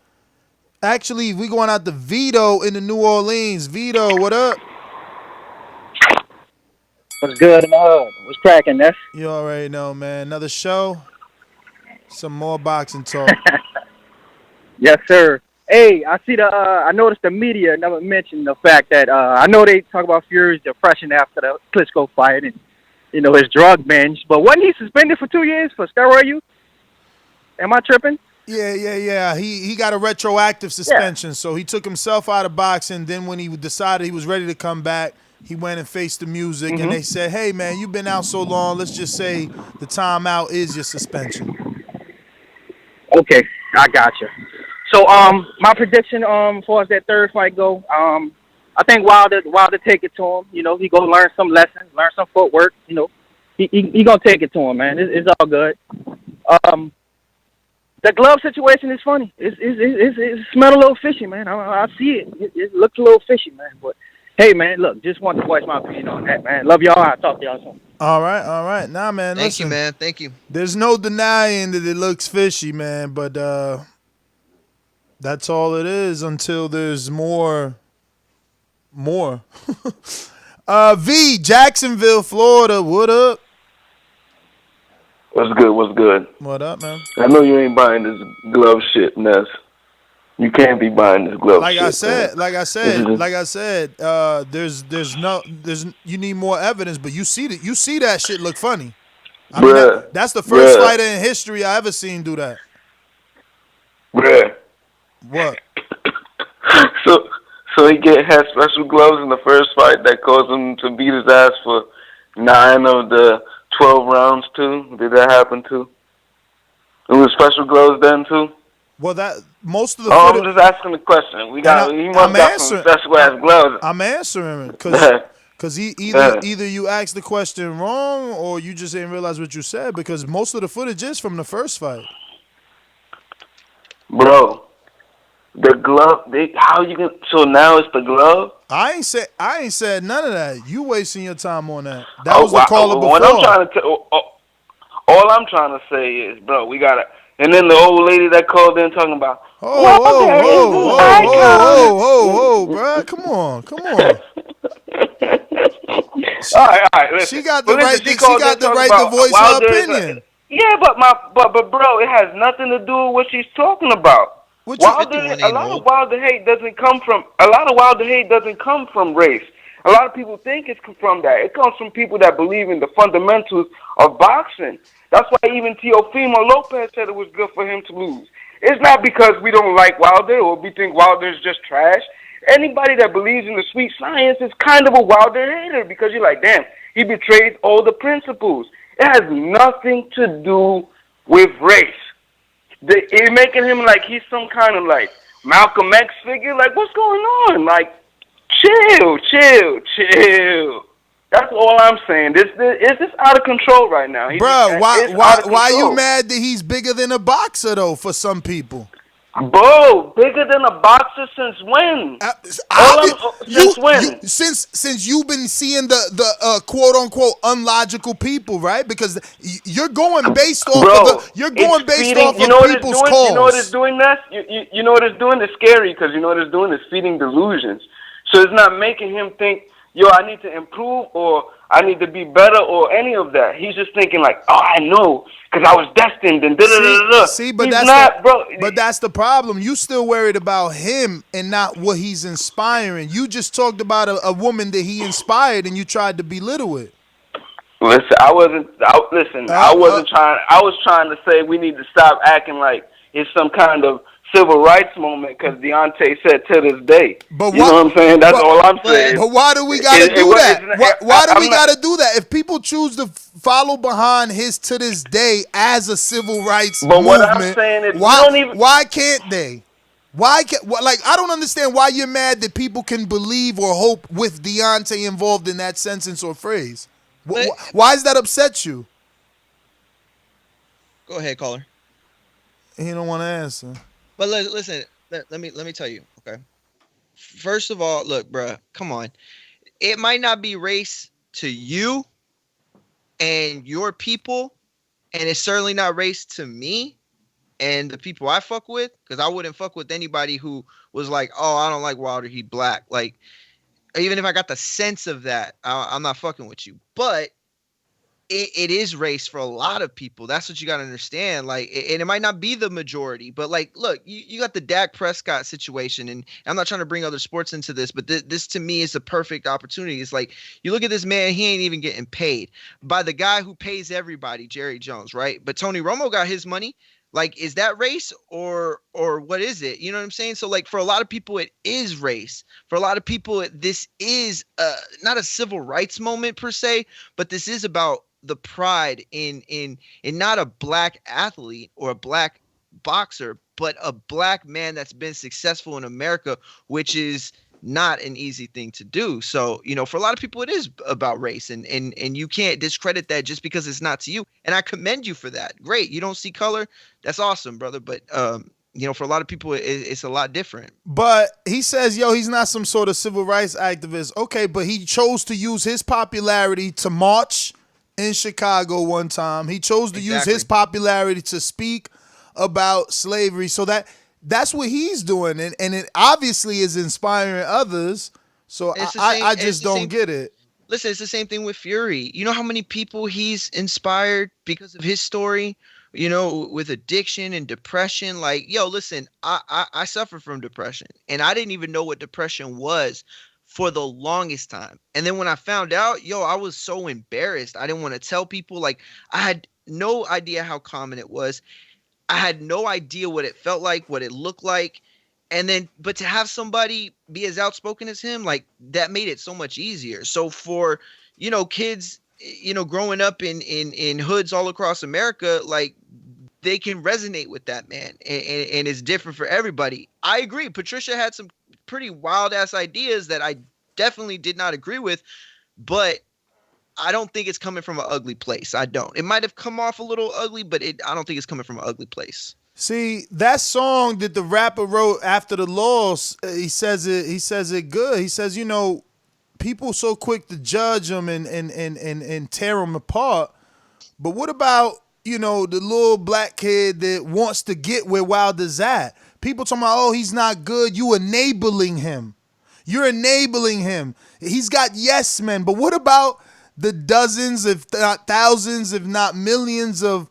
Actually, we going out to Vito in the New Orleans. Vito, what up? What's good in the hood? What's cracking, Ness? You already know, man. Another show. Some more boxing talk. Yes, sir. Hey, I noticed the media never mentioned the fact that I know they talk about Fury's depression after the Klitschko fight and, you know, his drug binge, but wasn't he suspended for 2 years for steroid use? Am I tripping? Yeah. He got a retroactive suspension, so he took himself out of boxing. Then when he decided he was ready to come back, he went and faced the music, and they said, hey, man, you've been out so long, let's just say the timeout is your suspension. Okay, I got you. So, my prediction, as far as that third fight go, I think Wilder take it to him. You know, he go learn some lessons, learn some footwork. You know, he gonna take it to him, man. It's all good. the glove situation is funny. It smelled a little fishy, man. I see it. It looks a little fishy, man. But hey, man, look, just want to voice my opinion on that, man. Love y'all. I'll talk to y'all soon. All right. Nah, man, Thank you, listen. man. Thank you. There's no denying that it looks fishy, man, but that's all it is until there's more. V, Jacksonville, Florida. What up? What's good? What's good? What up, man? I know you ain't buying this glove shit, Ness. You can't be buying this glove Like shit. I said, there's you need more evidence, but you see that shit look funny. I mean, that's the first fighter in history I ever seen do that. Bruh. What? So he had special gloves in the first fight that caused him to beat his ass for 9 of the 12 rounds too. Did that happen too? It was special gloves then too. Well, that most of the. I'm just asking the question. He must got some special ass gloves. I'm answering because either you asked the question wrong or you just didn't realize what you said because most of the footage is from the first fight. Bro, the glove. How you can? So now it's the glove. I ain't said none of that. You wasting your time on that. That was the caller before. What I'm trying to all I'm trying to say is, bro, we gotta. And then the old lady that called in talking about. Whoa, bro, come on. All right. Listen. She got the right to voice her opinion. Yeah, but bro, it has nothing to do with what she's talking about. A lot of Wilder hate doesn't come from race. A lot of people think it's from that. It comes from people that believe in the fundamentals of boxing. That's why even Teofimo Lopez said it was good for him to lose. It's not because we don't like Wilder or we think Wilder is just trash. Anybody that believes in the sweet science is kind of a Wilder hater because you're like, damn, he betrays all the principles. It has nothing to do with race. It's making him like he's some kind of like Malcolm X figure. Like, what's going on? Like, chill. That's all I'm saying. This is out of control right now. Bro, why you mad that he's bigger than a boxer though? For some people, bro, bigger than a boxer since when? Since you've been seeing the quote unquote unlogical people, right? Because you're going based off of people's calls. You know what it's doing, Ness? You know what it's doing? It's scary because you know what it's doing? It's feeding delusions. So it's not making him think, yo, I need to improve or I need to be better or any of that. He's just thinking like, oh, I know because I was destined and da-da-da-da-da. See, but that's the problem. You still worried about him and not what he's inspiring. You just talked about a woman that he inspired and you tried to belittle it. Listen, I was trying to say we need to stop acting like it's some kind of civil rights moment because Deontay said to this day. But you know what I'm saying? That's all I'm saying. But why do we gotta do that? Why do we gotta do that? If people choose to follow behind his to this day as a civil rights movement, what I'm saying is why can't they? I don't understand why you're mad that people can believe or hope with Deontay involved in that sentence or phrase. Why does that upset you? Go ahead, caller. He don't want to answer. But listen, let me tell you, okay? First of all, look, bro, come on. It might not be race to you and your people, and it's certainly not race to me and the people I fuck with, because I wouldn't fuck with anybody who was like, oh, I don't like Wilder, he black. Like, even if I got the sense of that, I'm not fucking with you. But it is race for a lot of people. That's what you got to understand. Like, and it might not be the majority, but like, look, you got the Dak Prescott situation, and I'm not trying to bring other sports into this, but this to me is the perfect opportunity. It's like, you look at this man, he ain't even getting paid by the guy who pays everybody, Jerry Jones, right? But Tony Romo got his money. Like, is that race or what is it? You know what I'm saying? So like, for a lot of people, it is race. For a lot of people, this is not a civil rights moment per se, but this is about the pride in not a black athlete or a black boxer, but a black man that's been successful in America, which is not an easy thing to do. So, for a lot of people, it is about race, and you can't discredit that just because it's not to you. And I commend you for that. Great. You don't see color. That's awesome, brother. But, for a lot of people, it's a lot different. But he says, he's not some sort of civil rights activist. Okay, but he chose to use his popularity to march in Chicago one time. He chose to use his popularity to speak about slavery. So that's what he's doing. And it obviously is inspiring others. So I just don't get it. Listen, it's the same thing with Fury. You know how many people he's inspired because of his story? With addiction and depression. Like, listen, I suffer from depression, and I didn't even know what depression was for the longest time. And then when I found out, I was so embarrassed. I didn't want to tell people. Like, I had no idea how common it was. I had no idea what it felt like, what it looked like. And then, but to have somebody be as outspoken as him, like, that made it so much easier. So for, kids, growing up in hoods all across America, like, they can resonate with that man, and it's different for everybody. I agree. Patricia had some pretty wild ass ideas that I definitely did not agree with, but I don't think it's coming from an ugly place. I don't. It might have come off a little ugly, but I don't think it's coming from an ugly place. See, that song that the rapper wrote after the loss, he says it good. He says, people so quick to judge him and tear him apart. But what about, the little black kid that wants to get where Wilder's at? People talking about, oh, he's not good. You enabling him. You're enabling him. He's got yes men. But what about the dozens, if not thousands, if not millions of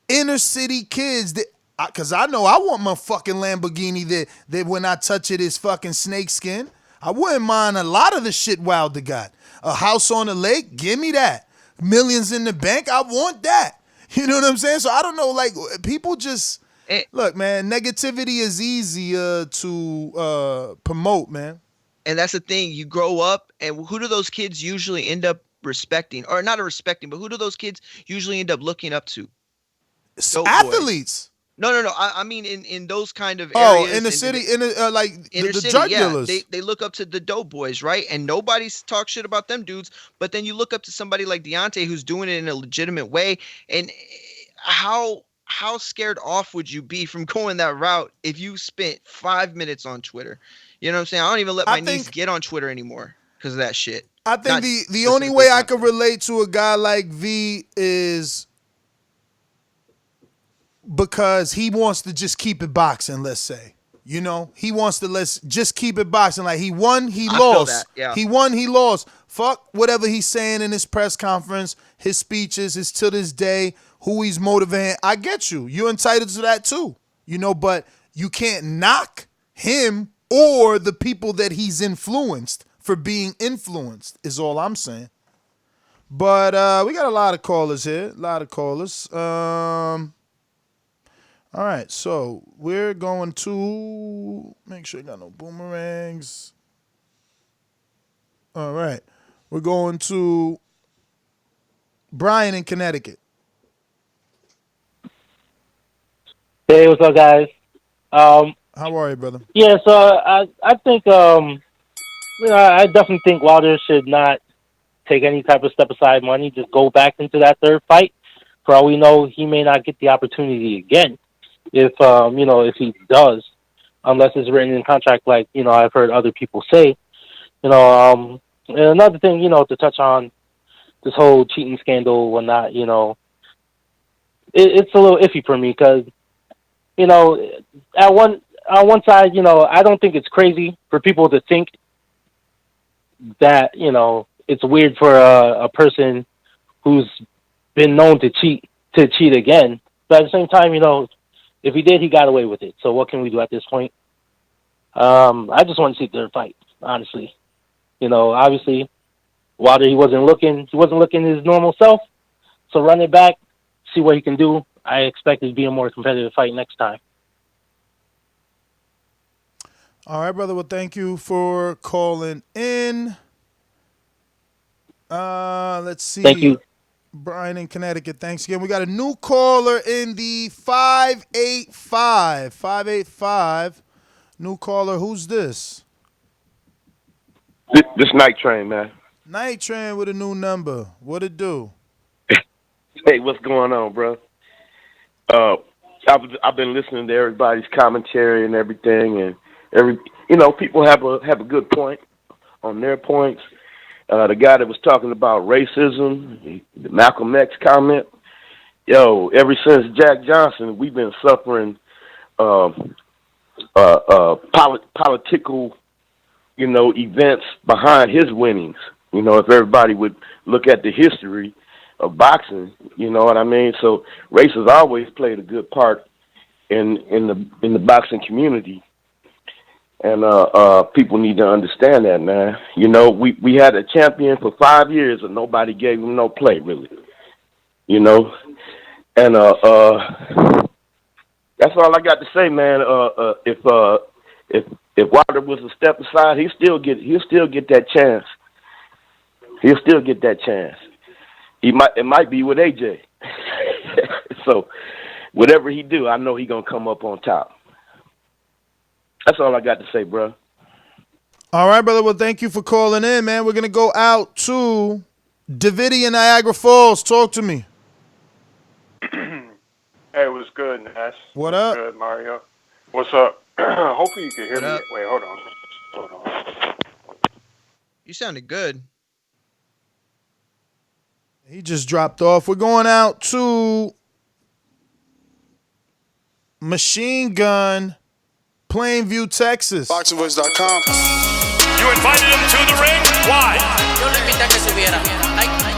inner city kids that, because I know I want my fucking Lamborghini that when I touch it is fucking snakeskin. I wouldn't mind a lot of the shit Wilder got. A house on the lake, give me that. Millions in the bank, I want that. You know what I'm saying? So I don't know, like, people just, look, man, negativity is easy to promote, man. And that's the thing. You grow up, and who do those kids usually end up respecting? Or not respecting, but who do those kids usually end up looking up to? Athletes. No. I mean, in those kind of areas. Oh, in the city, like inner the city, drug dealers. They look up to the dope boys, right? And nobody talks shit about them dudes. But then you look up to somebody like Deontay who's doing it in a legitimate way. And how scared off would you be from going that route if you spent 5 minutes on Twitter? You know what I'm saying? I don't even let my niece get on Twitter anymore because of that shit. I think the only way I could relate to a guy like V is because he wants to just keep it boxing, let's say. He wants to just keep it boxing. Like, he won, he lost. He won, he lost. Fuck whatever he's saying in his press conference, his speeches, his to this day, who he's motivating. I get you. You're entitled to that too. But you can't knock him or the people that he's influenced for being influenced, is all I'm saying. But we got a lot of callers here. All right, so we're going to make sure you got no boomerangs. All right, we're going to Brian in Connecticut. Hey, what's up, guys? How are you, brother? Yeah, so I think I definitely think Wilder should not take any type of step aside money. Just go back into that third fight. For all we know, he may not get the opportunity again. If he does, unless it's written in contract, like I've heard other people say. And another thing, to touch on this whole cheating scandal and whatnot, it's a little iffy for me because on one side, I don't think it's crazy for people to think that it's weird for a person who's been known to cheat again. But at the same time, if he did, he got away with it. So what can we do at this point? I just want to see their fight, honestly. Obviously, Wilder, he wasn't looking his normal self. So run it back, see what he can do. I expect it to be a more competitive fight next time. All right, brother. Well, thank you for calling in. Let's see. Thank you. Brian in Connecticut, thanks again. We got a new caller in the 585. 585. New caller, who's this? This Night Train, man. Night Train with a new number. What it do? Hey, what's going on, bro? Uh, I've been listening to everybody's commentary and everything, and people have a good point on their points. The guy that was talking about racism, the Malcolm X comment. Yo, ever since Jack Johnson, we've been suffering political, events behind his winnings. If everybody would look at the history of boxing, you know what I mean? So race has always played a good part in the boxing community. And people need to understand that, man. We had a champion for 5 years and nobody gave him no play, really. And that's all I got to say, man. If Wilder was a step aside, he'll still get that chance. He'll still get that chance. It might be with AJ. So whatever he do, I know he gonna come up on top. That's all I got to say, bro. All right, brother. Well, thank you for calling in, man. We're gonna go out to Davidi in Niagara Falls. Talk to me. Hey, what's good, Ness? What up? Good, Mario. What's up? Hopefully you can hear What me. up? Wait, hold on. You sounded good. He just dropped off. We're going out to Machine Gun, Plainview, Texas. ThaBoxingvoice.com. You invited him to the ring? Why? Yo lo invité a que subiera.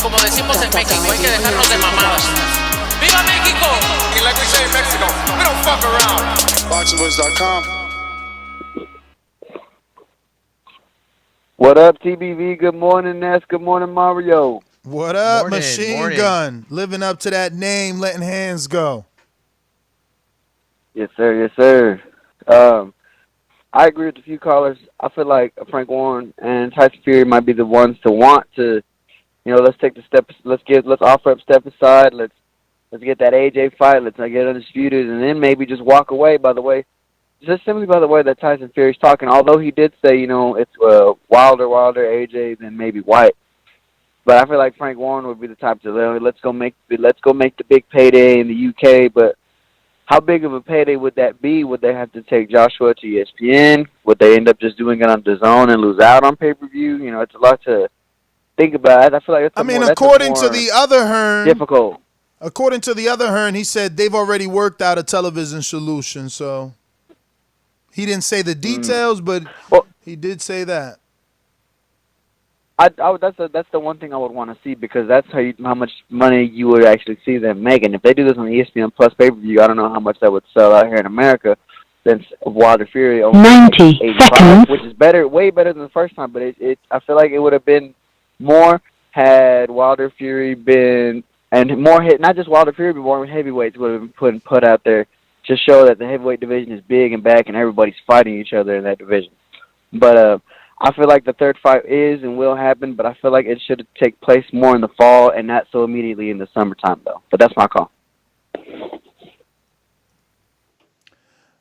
Como decimos en México, hay que dejarnos de mamadas. ¡Viva México! And like we say in Mexico, we don't fuck around. ThaBoxingvoice.com. What up, TBV? Good morning, Ness. Good morning, Mario. What up, Machine Gun? Living up to that name, letting hands go. Yes, sir. Yes, sir. I agree with a few callers. I feel like Frank Warren and Tyson Fury might be the ones to want to, let's take the step. Let's offer up step aside. Let's get that AJ fight. Let's not get undisputed, and then maybe just walk away. By the way, just simply by the way that Tyson Fury's talking. Although he did say, it's Wilder, AJ, then maybe White. But I feel like Frank Warren would be the type to let's go make the big payday in the UK. But how big of a payday would that be? Would they have to take Joshua to ESPN? Would they end up just doing it on DAZN and lose out on pay-per-view? It's a lot to think about. I feel like according to the other Hearn, difficult. According to the other Hearn, he said they've already worked out a television solution. So he didn't say the details, but he did say that. That's the one thing I would want to see, because that's how much money you would actually see them making. If they do this on ESPN Plus pay-per-view, I don't know how much that would sell out here in America. Than Wilder Fury over 90 seconds, which is way better than the first time. But I feel like it would have been more had Wilder Fury been, and more hit, not just Wilder Fury, but more heavyweights would have been put out there to show that the heavyweight division is big and back, and everybody's fighting each other in that division. But I feel like the third fight is and will happen, but I feel like it should take place more in the fall and not so immediately in the summertime, though. But that's my call.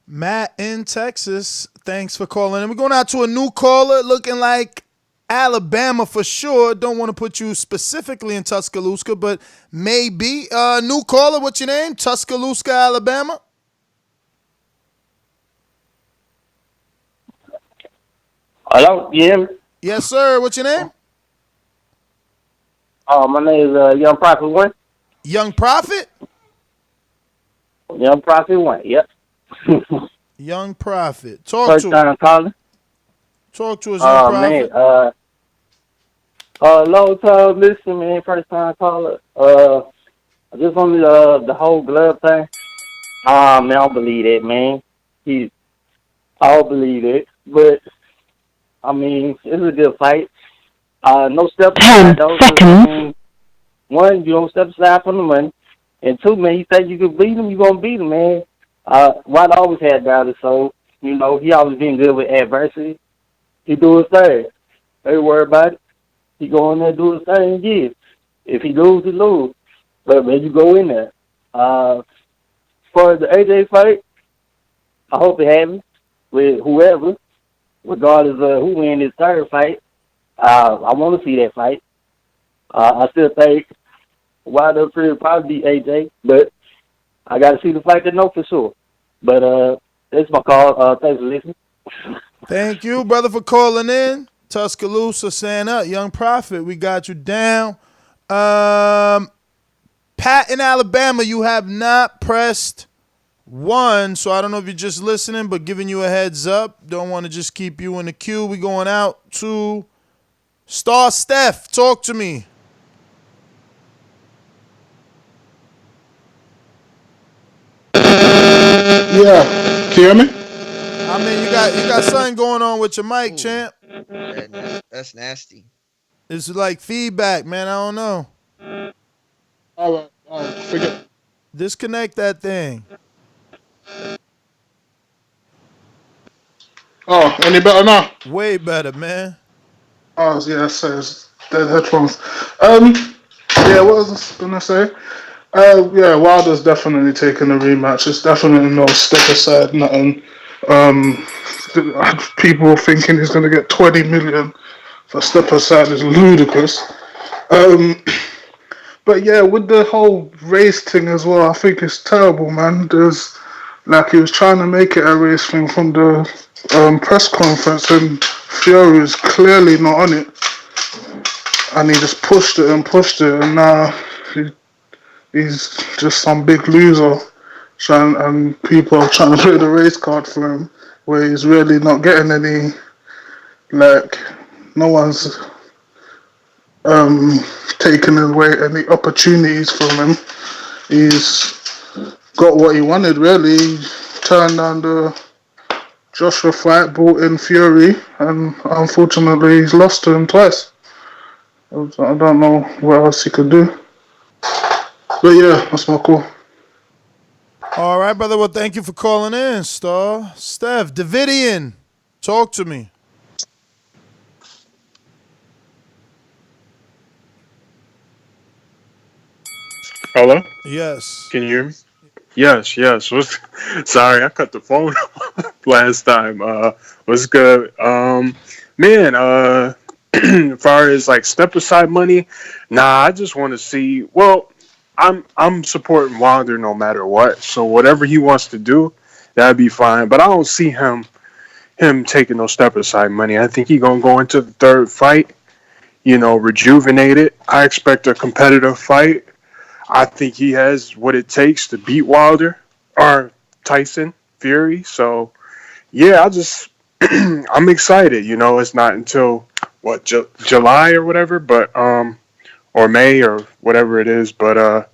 Matt in Texas, thanks for calling. And we're going out to a new caller looking like Alabama for sure. Don't want to put you specifically in Tuscaloosa, but maybe. New caller, what's your name? Tuscaloosa, Alabama? Hello, you hear me? Yes, sir. What's your name? My name is Young Prophet One. Young Prophet? Young Prophet One, yep. Young Prophet. Talk First to time calling. Talk to us, Young Prophet. Man, long time listener, man. First time caller. Just on the whole glove thing. Man, I don't believe it, man. I don't believe it, but I mean, it's a good fight. No step aside, though. I mean, one, you don't step aside from the money, and two, man, you think you can beat him, you gonna beat him, man. White always had doubted, so he always been good with adversity. He do his thing. Ain't worry about it. He go in there, do his thing, and give. If he lose, he lose. But man, you go in there. For the AJ fight, I hope it happens with whoever, regardless of who wins his third fight. I want to see that fight. I still think Wilder will probably beat AJ, but I got to see the fight to know for sure. But that's my call. Thanks for listening. Thank you, brother, for calling in. Tuscaloosa, saying up. Young Prophet, we got you down. Pat in Alabama, you have not pressed 1, so I don't know if you're just listening, but giving you a heads up. Don't want to just keep you in the queue. We going out to Star Steph. Talk to me. Yeah, can you hear me? I mean, you got something going on with your mic, champ. That's nasty. It's like feedback, man. I don't know. All right, forget. Disconnect that thing. Oh, any better now? Way better, man. Oh, yeah, it says dead headphones. Yeah, what was I gonna say? Yeah, Wilder's definitely taking a rematch. It's definitely no step aside, nothing. Um, people thinking he's gonna get 20 million for step aside is ludicrous. Um, but yeah, with the whole race thing as well, I think it's terrible, man. There's like he was trying to make it a race thing from the press conference, and Fury is clearly not on it, and he just pushed it, and now he's just some big loser. And people are trying to play the race card for him, where he's really not getting any. Like, no one's taking away any opportunities from him. He's got what he wanted, really. He turned down the Joshua fight, brought in Fury, and unfortunately he's lost to him twice. I don't know what else he could do. But yeah, that's my call. All right, brother. Well, thank you for calling in, Star. Steph, Davidian, talk to me. Hello? Yes. Can you hear me? Yes. Sorry, I cut the phone off last time. What's good? Man, as far as like step aside money, nah, I just want to see. Well, I'm supporting Wilder no matter what. So whatever he wants to do, that'd be fine. But I don't see him taking no step aside money. I think he gonna go into the third fight, rejuvenated. I expect a competitive fight. I think he has what it takes to beat Wilder or Tyson Fury. So yeah, I'm excited. It's not until what July or whatever, but or May or whatever it is. But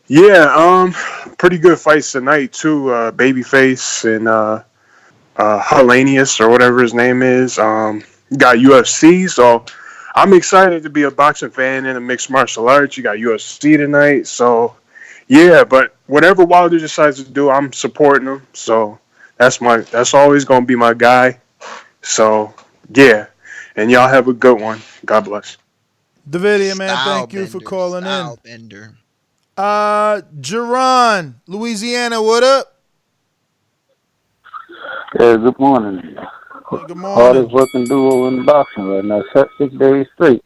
yeah, pretty good fights tonight too. Babyface and Hellenius or whatever his name is. Got UFC, so I'm excited to be a boxing fan in a mixed martial arts. You got UFC tonight, so yeah. But whatever Wilder decides to do, I'm supporting him. So that's always gonna be my guy. So yeah, and y'all have a good one. God bless. Davidian, man, thank you for calling in. Bender. Jerron, Louisiana, what up? Yeah, good morning. Good morning. Hardest working duo in boxing right now, 6 days straight.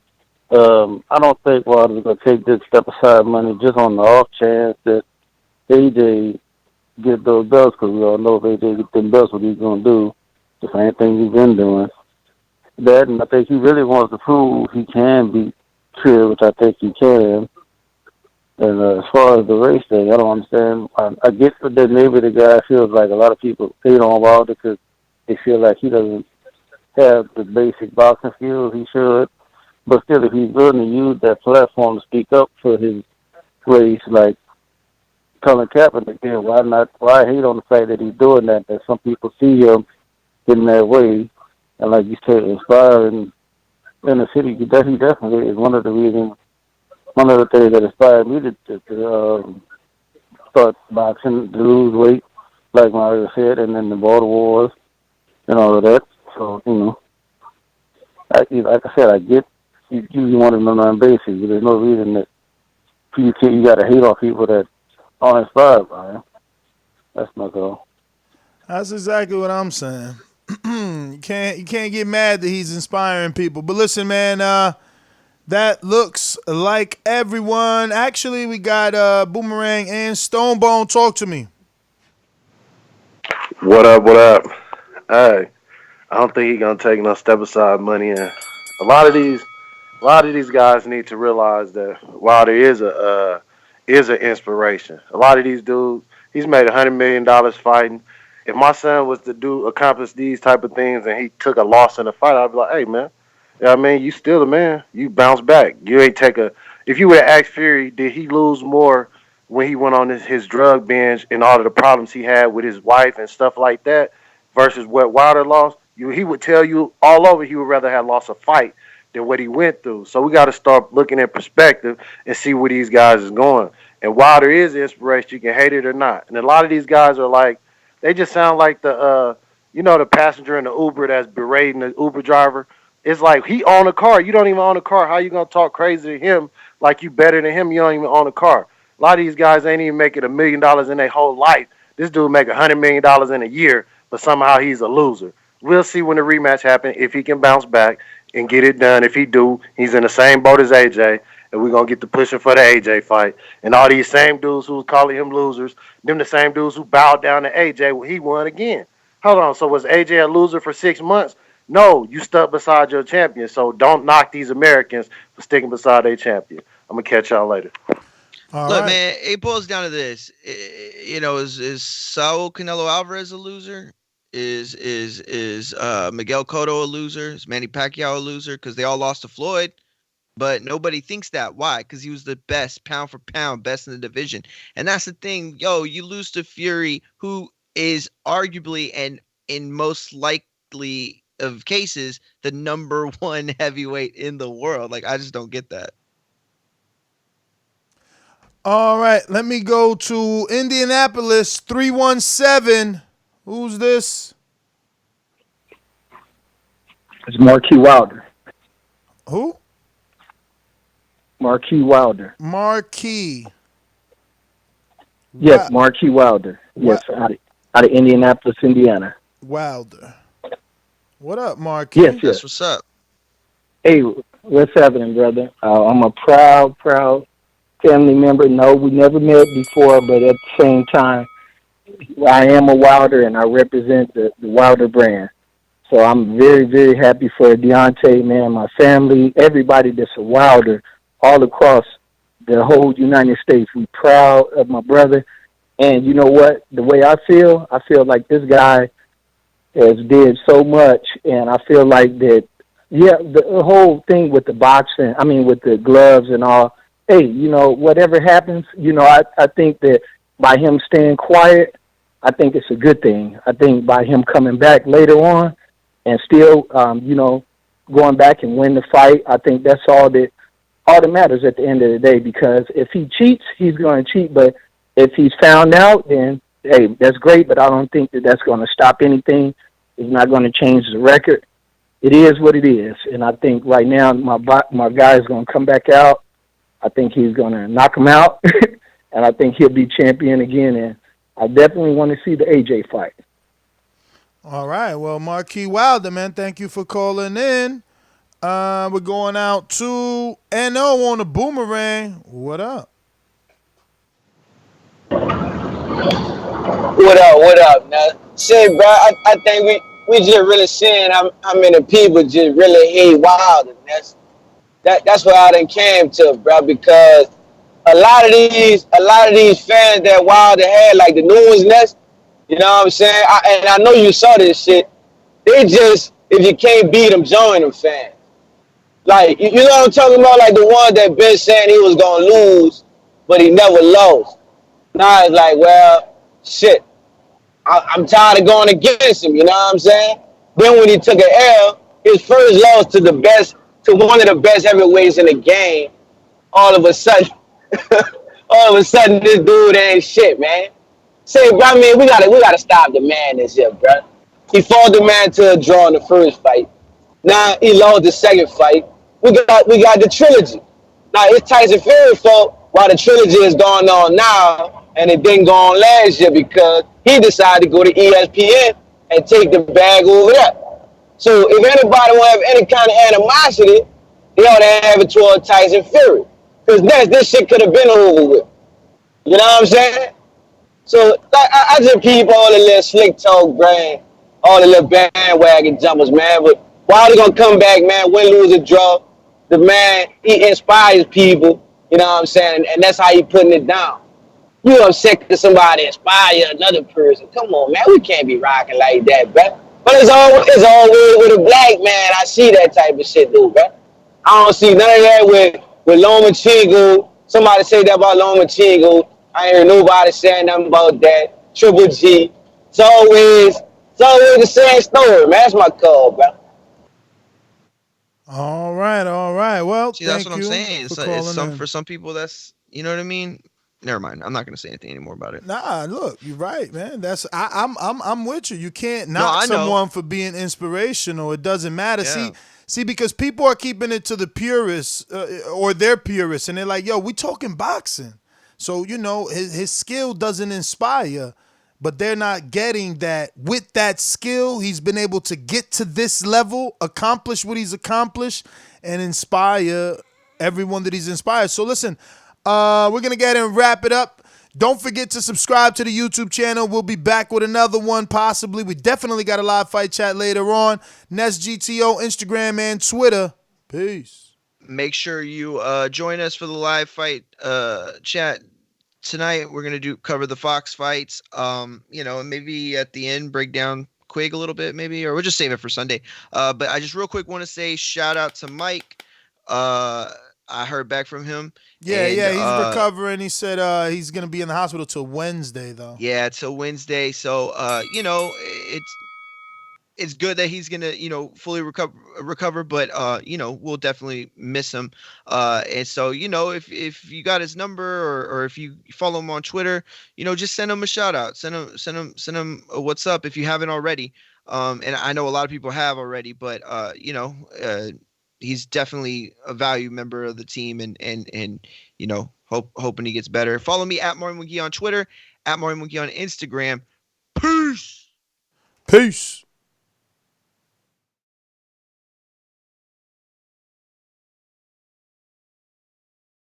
I don't think Wilder's gonna take this step aside money just on the off chance that AJ get those belts, because we all know if AJ get them belts, what he's gonna do. The same thing he's been doing. That, and I think he really wants to prove he can beat Trill, which I think he can. And as far as the race thing, I don't understand. I get that maybe the guy feels like a lot of people hate on Wilder because they feel like he doesn't have the basic boxing skills he should. But still, if he's willing to use that platform to speak up for his race, like Colin Kaepernick did, why hate on the fact that he's doing that? That some people see him in that way, and like you said, inspiring in the city. He definitely is one of the reasons. One of the things that inspired me to start boxing, to lose weight, like Martyr said, and then the border wars and all of that. So, like I said, I get you want to know on basic, but there's no reason that you got to hate on people that are inspired by him. That's my goal. That's exactly what I'm saying. You can't get mad that he's inspiring people. But listen, man, that looks like everyone. Actually, we got Boomerang and Stonebone. Talk to me. What up? What up? Hey, I don't think he's gonna take no step aside money. And a lot of these, a lot of these guys need to realize that while there is an inspiration. A lot of these dudes, he's made $100 million fighting. If my son was to accomplish these type of things and he took a loss in a fight, I'd be like, hey man, you know what I mean, you still the man. You bounce back. You ain't take a. If you would have asked Fury, did he lose more when he went on his drug binge and all of the problems he had with his wife and stuff like that, versus what Wilder lost? He would tell you all over he would rather have lost a fight than what he went through. So we got to start looking at perspective and see where these guys is going. And Wilder is inspiration. You can hate it or not. And a lot of these guys are like, they just sound like the passenger in the Uber that's berating the Uber driver. It's like he own a car. You don't even own a car. How you gonna talk crazy to him like you better than him? You don't even own a car. A lot of these guys ain't even making $1 million in their whole life. This dude make $100 million in a year, but somehow he's a loser. We'll see when the rematch happens if he can bounce back and get it done. If he do, he's in the same boat as AJ, and we're gonna get to pushing for the AJ fight. And all these same dudes who's calling him losers, them the same dudes who bowed down to AJ when he won again. Hold on, so was AJ a loser for 6 months? No, you stuck beside your champion. So don't knock these Americans for sticking beside their champion. I'm gonna catch y'all later. Look, man, it boils down to this. Is Saul Canelo Alvarez a loser? Is Miguel Cotto a loser? Is Manny Pacquiao a loser? Because they all lost to Floyd, but nobody thinks that. Why? Because he was the best, pound for pound, best in the division. And that's the thing. You lose to Fury, who is arguably and in most likely of cases the number one heavyweight in the world. Like, I just don't get that. All right, let me go to Indianapolis 317. Who's this? It's Marquis Wilder. Who? Marquis Wilder. Marquis. Yes, Marquis Wilder. Yes, out of Indianapolis, Indiana. Wilder. What up, Marquis? Yes. That's what's up. Hey, what's happening, brother? I'm a proud family member. No, we never met before, but at the same time, I am a Wilder, and I represent the Wilder brand. So I'm very, very happy for Deontay, man, my family, everybody that's a Wilder all across the whole United States. We proud of my brother. And you know what? The way I feel like this guy has did so much, and I feel like that, the whole thing with the boxing, with the gloves and all, hey, whatever happens, I think that by him staying quiet, I think it's a good thing. I think by him coming back later on and still, going back and win the fight, I think that's all that matters at the end of the day, because if he cheats, he's going to cheat. But if he's found out, then, hey, that's great, but I don't think that that's going to stop anything. It's not going to change the record. It is what it is. And I think right now my guy is going to come back out. I think he's going to knock him out, and I think he'll be champion again. And I definitely want to see the AJ fight. All right. Well, Marquis Wilder, man, thank you for calling in. We're going out to NO on the Boomerang. What up? What up? Now, shit, bro, I think we just really seeing how many people just really hate Wilder. That's what I done came to, bro, because a lot of these fans that Wilder had, like the new ones, you know what I'm saying? I know you saw this shit. They just, if you can't beat them, join them fans. Like, you know what I'm talking about? Like the one that been saying he was going to lose, but he never lost. Now it's like, well, shit, I'm tired of going against him, you know what I'm saying? Then when he took an L, his first loss to one of the best heavyweights in the game, all of a sudden, this dude ain't shit, man. Say, bro, we gotta stop the man this year, bro. He fought the man to a draw in the first fight. Now he lost the second fight. We got the trilogy. Now it's Tyson Fury fault while the trilogy is going on now, and it didn't go on last year because he decided to go to ESPN and take the bag over there. So if anybody want to have any kind of animosity, they ought to have it toward Tyson Fury. Because this shit could have been over with. You know what I'm saying? So like, I just keep all the little slick talk, brain, all the little bandwagon jumpers, man. But Wilder gonna come back, man, win, lose, or draw. The man, he inspires people, you know what I'm saying? And that's how he putting it down. You upset because somebody inspire another person. Come on, man, we can't be rocking like that, bro. But it's always with a black man. I see that type of shit, dude, bro. I don't see none of that with Lomachenko. Somebody say that about Lomachenko. I ain't heard nobody saying nothing about that. Triple G. It's always the same story, man. That's my call, bro. All right. Well, See, that's thank what I'm you saying. for It's calling in. for some people that's, you know what I mean. Never mind. I'm not gonna say anything anymore about it. Nah, look, you're right, man. I'm with you. You can't No, knock I know. someone for being inspirational. It doesn't matter. Yeah. See, because people are keeping it to the purists or they're purists, and they're like, "Yo, we talking boxing." So his skill doesn't inspire, but they're not getting that with that skill, he's been able to get to this level, accomplish what he's accomplished, and inspire everyone that he's inspired. So listen, we're going to get ahead and wrap it up. Don't forget to subscribe to the YouTube channel. We'll be back with another one, possibly. We definitely got a live fight chat later on. NestGTO, Instagram, and Twitter. Peace. Make sure you join us for the live fight chat tonight. We're gonna cover the Fox fights. And maybe at the end break down Quig a little bit, maybe, or we'll just save it for Sunday. But I just real quick want to say shout out to Mike. I heard back from him. Yeah, he's recovering. He said he's gonna be in the hospital till Wednesday, though. Yeah, till Wednesday. So it's good that he's gonna fully recover, but we'll definitely miss him. And so if you got his number or if you follow him on Twitter, just send him a shout out, send him a what's up if you haven't already. And I know a lot of people have already, but he's definitely a valued member of the team, and hoping he gets better. Follow me at Martin McGee on Twitter, at Martin McGee on Instagram. Peace.